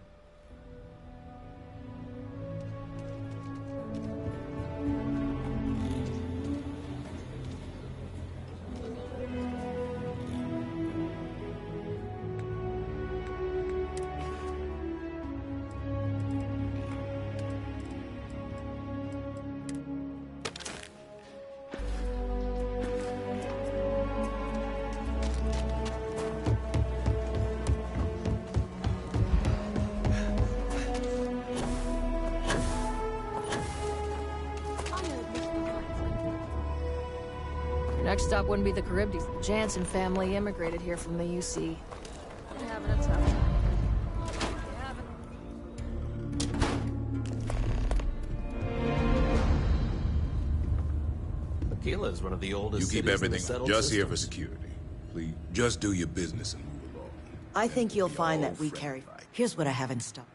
Next stop wouldn't be the Charybdis. The Jansen family immigrated here from the UC. They're having a tough time. Aquila is one of the oldest. You keep everything just here system. for security. Please, just do your business and move along. I think you'll find that we carry... Here's what I have in stock.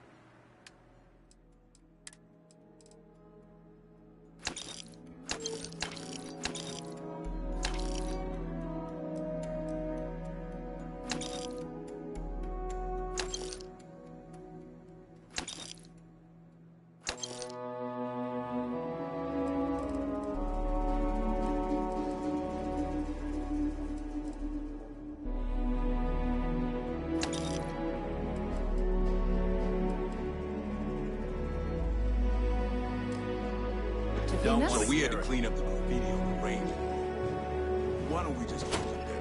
So we had to clean up the graffiti on the range. Why don't we just keep it there?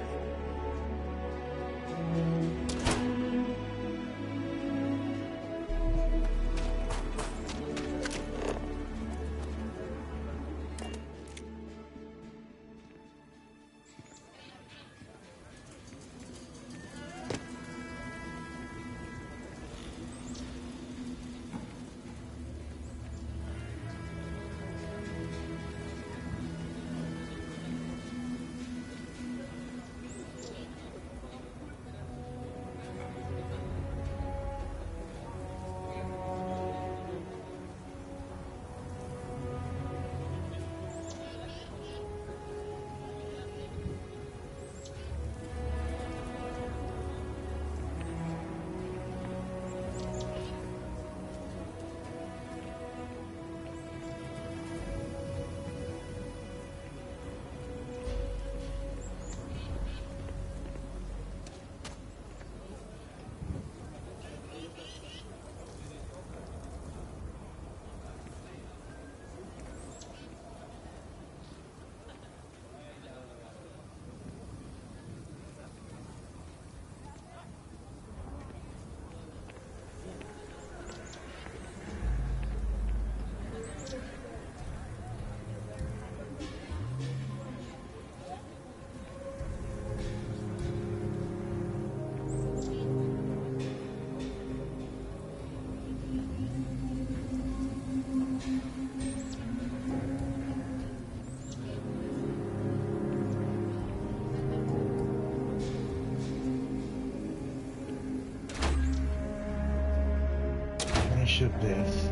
Of this.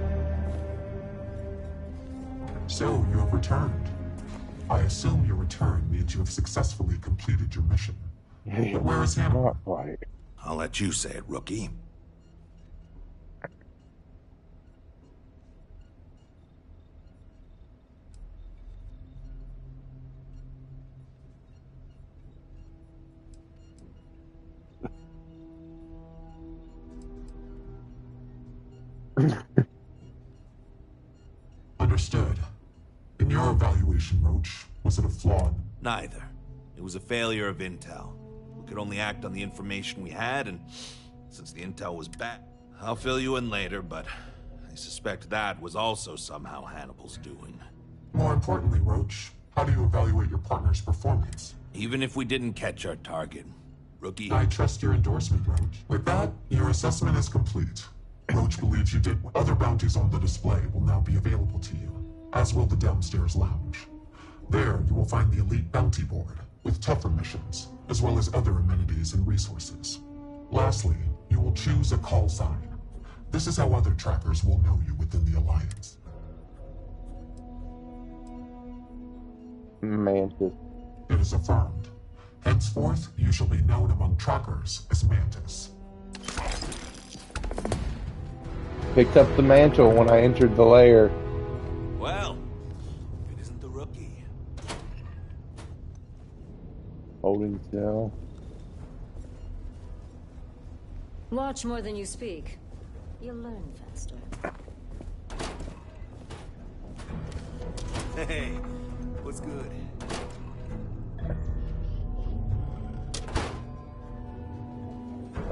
So, you have returned. I assume your return means you have successfully completed your mission. But where is Hannibal? I'll let you say it, rookie. Understood. In your evaluation, Roach, was it a flaw? Neither. It was a failure of intel. We could only act on the information we had, and since the intel was bad, I'll fill you in later, but I suspect that was also somehow Hannibal's doing. More importantly, Roach, how do you evaluate your partner's performance? Even if we didn't catch our target, Rookie. I trust your endorsement, Roach. With that, your assessment is complete. Roach believes you did well. Other bounties on the display will now be available to you, as will the downstairs lounge. There, you will find the elite bounty board, with tougher missions, as well as other amenities and resources. Lastly, you will choose a call sign. This is how other trackers will know you within the Alliance. Mantis. It is affirmed. Henceforth, you shall be known among trackers as Mantis. Picked up the mantle when I entered the lair. Well, if it isn't the rookie. Holding cell. Watch more than you speak. You'll learn faster. Hey, what's good?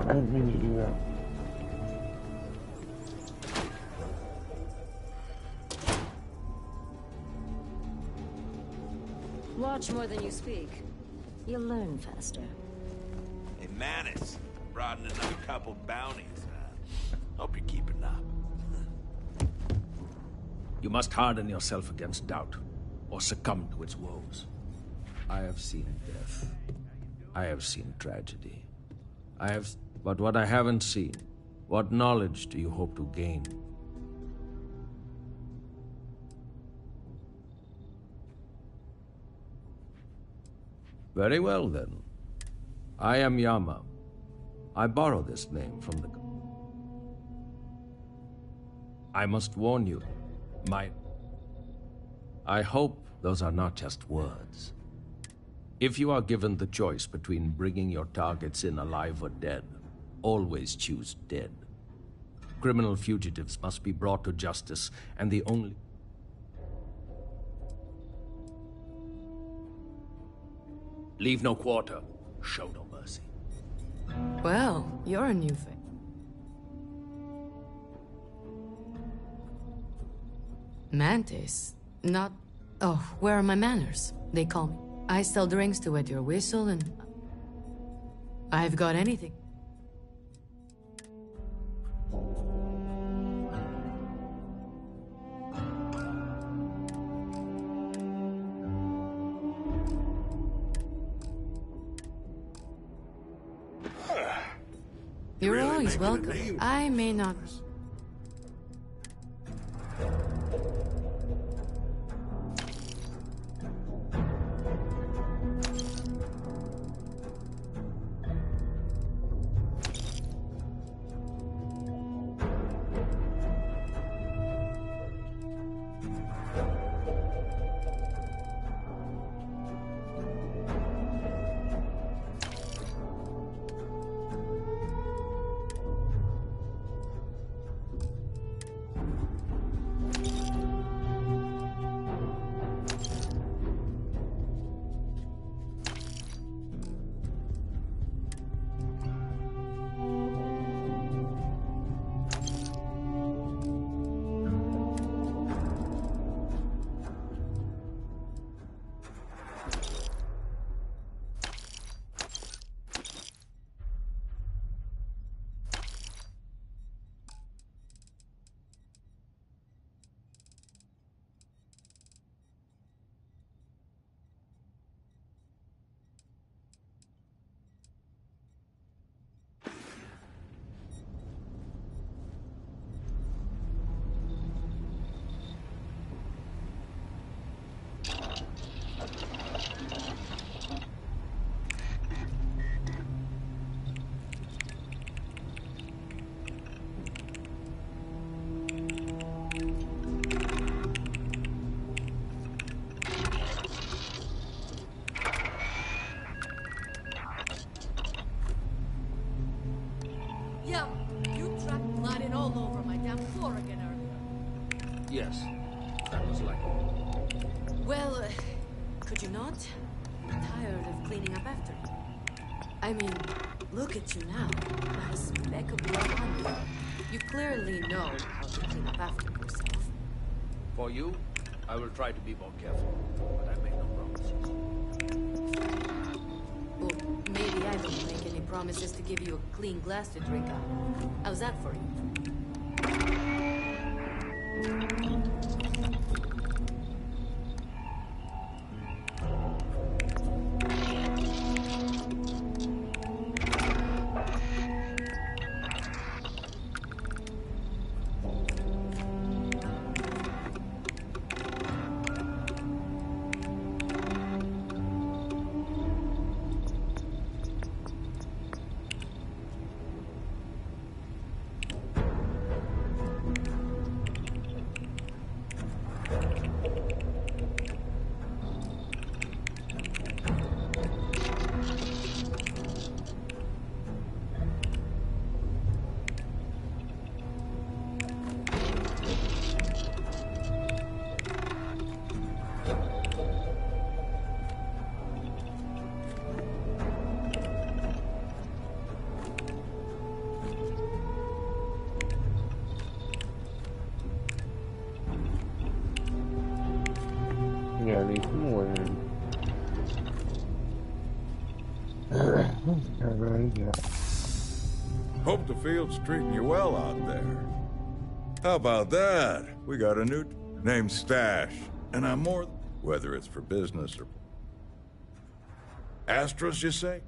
I didn't mean to do that. Watch more than you speak. You'll learn faster. Hey, Mantis, brought in another couple bounties. Hope you're keeping up. You must harden yourself against doubt, or succumb to its woes. I have seen death. I have seen tragedy. But what I haven't seen, what knowledge do you hope to gain? Very well, then. I am Yama. I borrow this name from the... I must warn you, I hope those are not just words. If you are given the choice between bringing your targets in alive or dead, always choose dead. Criminal fugitives must be brought to justice, and the only... Leave no quarter, show no mercy. Well, you're a new thing. Mantis? Not... Oh, where are my manners? They call me. I sell drinks to wet your whistle and... I've got anything. You're Really always making a welcome. name. I may not... Yeah, you tracked blood in all over my damn floor again earlier. Yes, that was like... Well, could you not? I'm tired of cleaning up after you. I mean, look at you now. Not a speck of blood on you. You clearly know how to clean up after yourself. For you, I will try to be more careful, but I make no promises. Well, maybe I don't make any promises to give you a clean glass to drink out of. How's that for you? Yeah, I need some wind. Hope the field's treating you well out there. How about that? We got a new named Stash, and I'm more... Whether it's for business or... Astros, you say?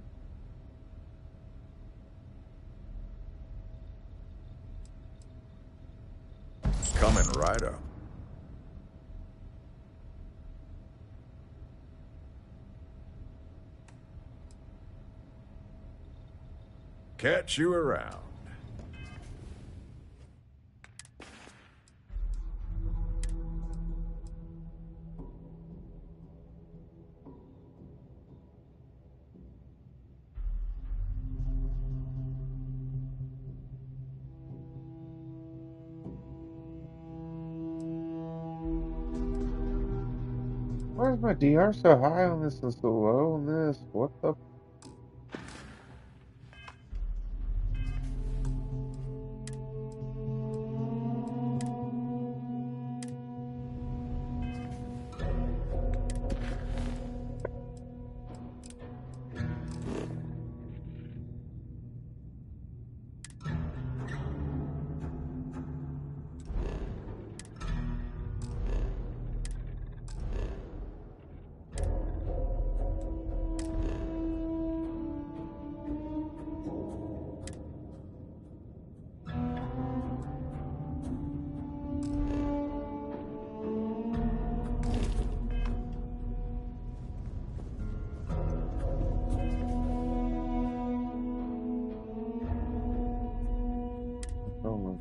Coming right up. Catch you around. Why is my DR so high on this and so low on this? What the? Oh,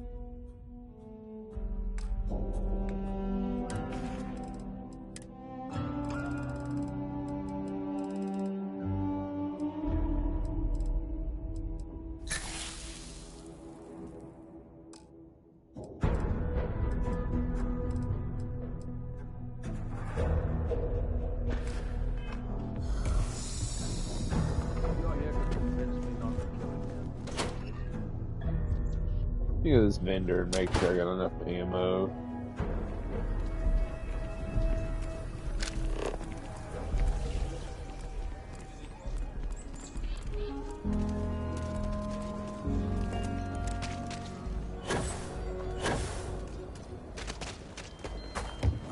look at this vendor and make sure I got enough ammo.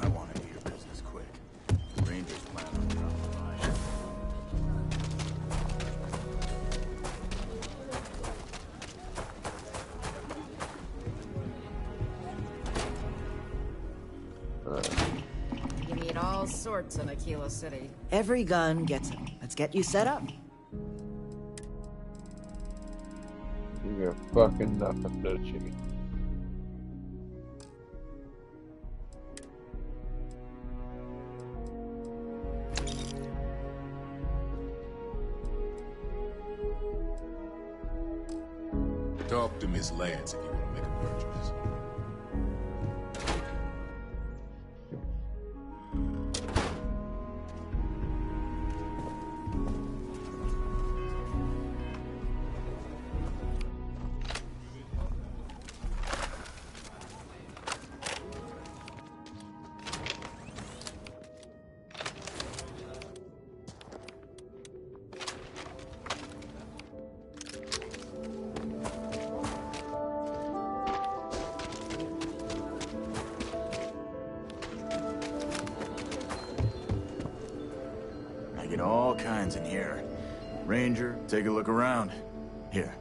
I want to do your business quick. The Rangers plan on dropping by. You need all sorts in Aquila City. Every gun gets it. Let's get you set up. You got fucking nothing, don't you? Talk to Miss Lance if you want to make a purchase. all kinds in here. Ranger, take a look around. Here.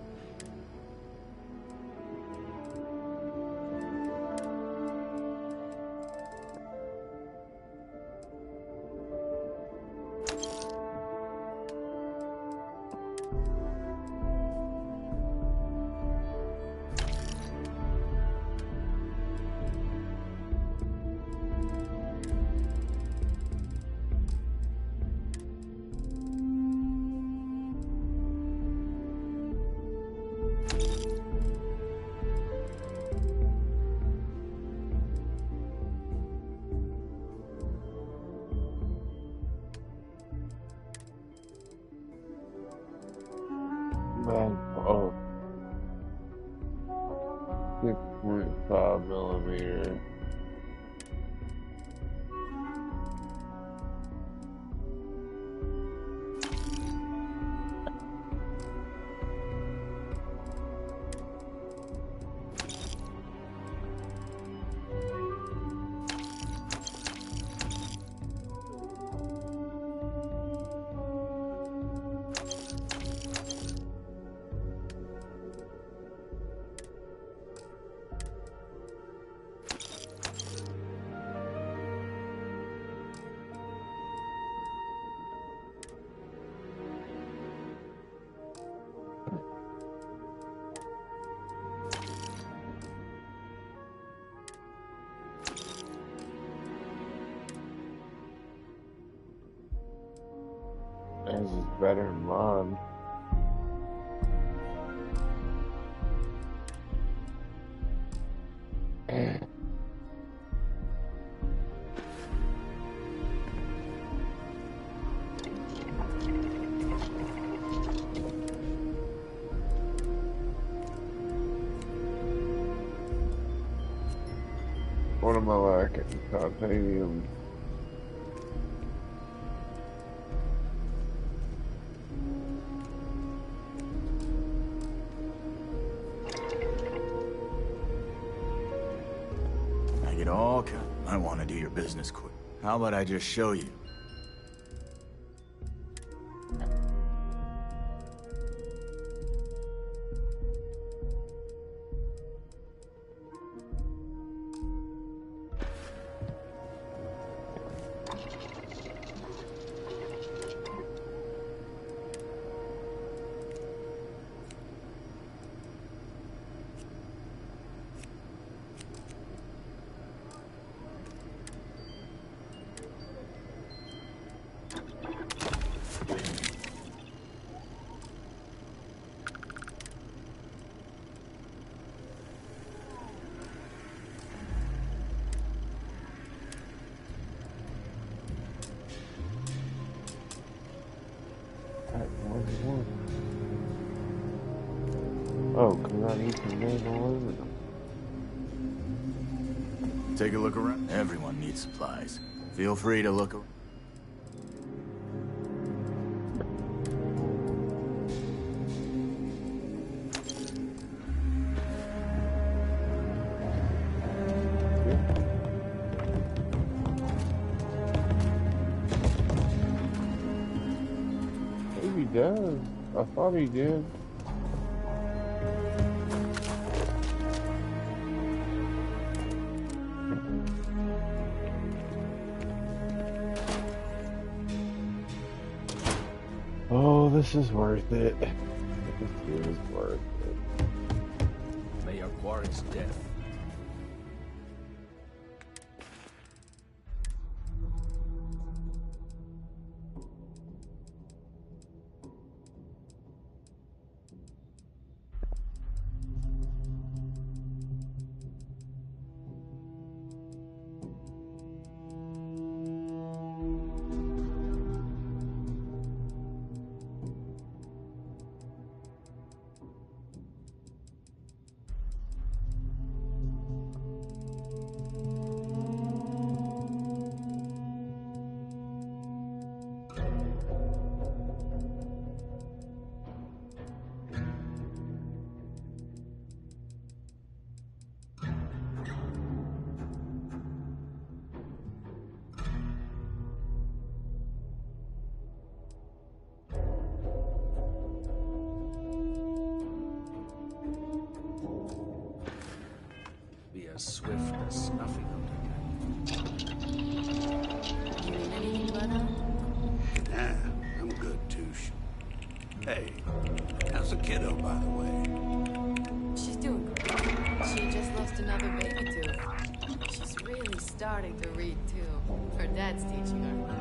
Oh. 6.5mm. This is better than mine. What am I lacking? Titanium. I get all kinds. I want to do your business quick. How about I just show you? Oh, because I need some main aluminum. Take a look around. Everyone needs supplies. Feel free to look around. Maybe he does. I thought he did. Oh, this is worth it. This is worth it. May your quarry's death. as swift as snuffing under You need anything, Bloodhound? Nah, I'm good, Touche. Hey, how's the kiddo, by the way? She's doing great. She just lost another baby tooth. She's really starting to read, too. Her dad's teaching her.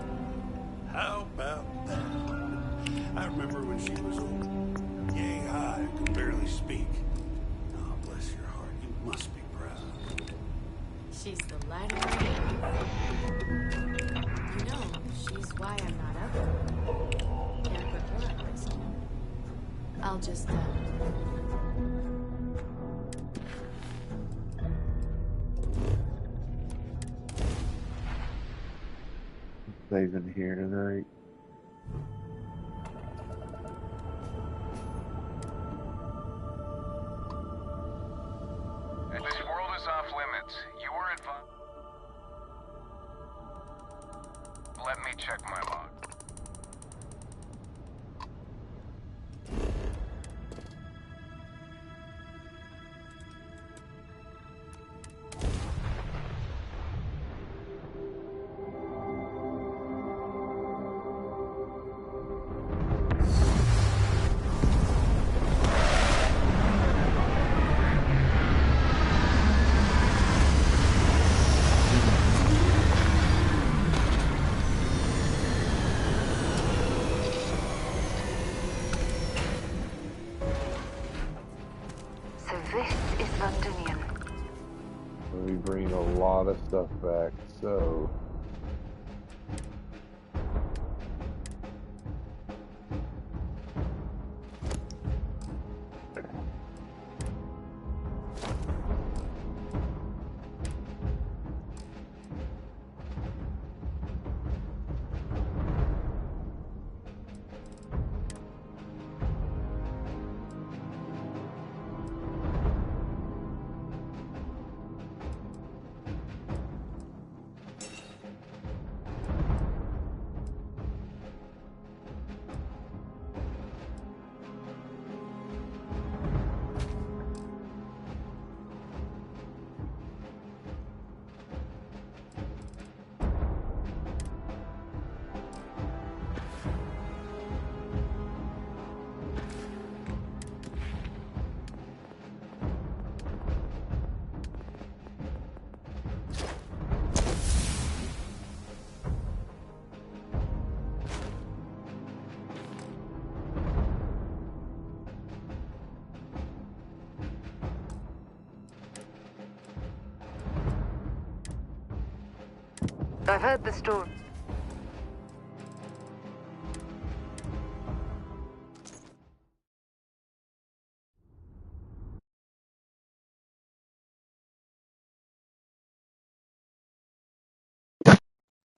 How about that? I remember when she was yay high and could barely speak. Oh, bless your heart. You must be proud. She's the light of my life. You know, she's why I'm not ugly. Can't put her at risk. I'll just, Leaving here tonight. This world is off limits. You were advised. Let me check my log. We bring a lot of stuff back, so I've heard the story.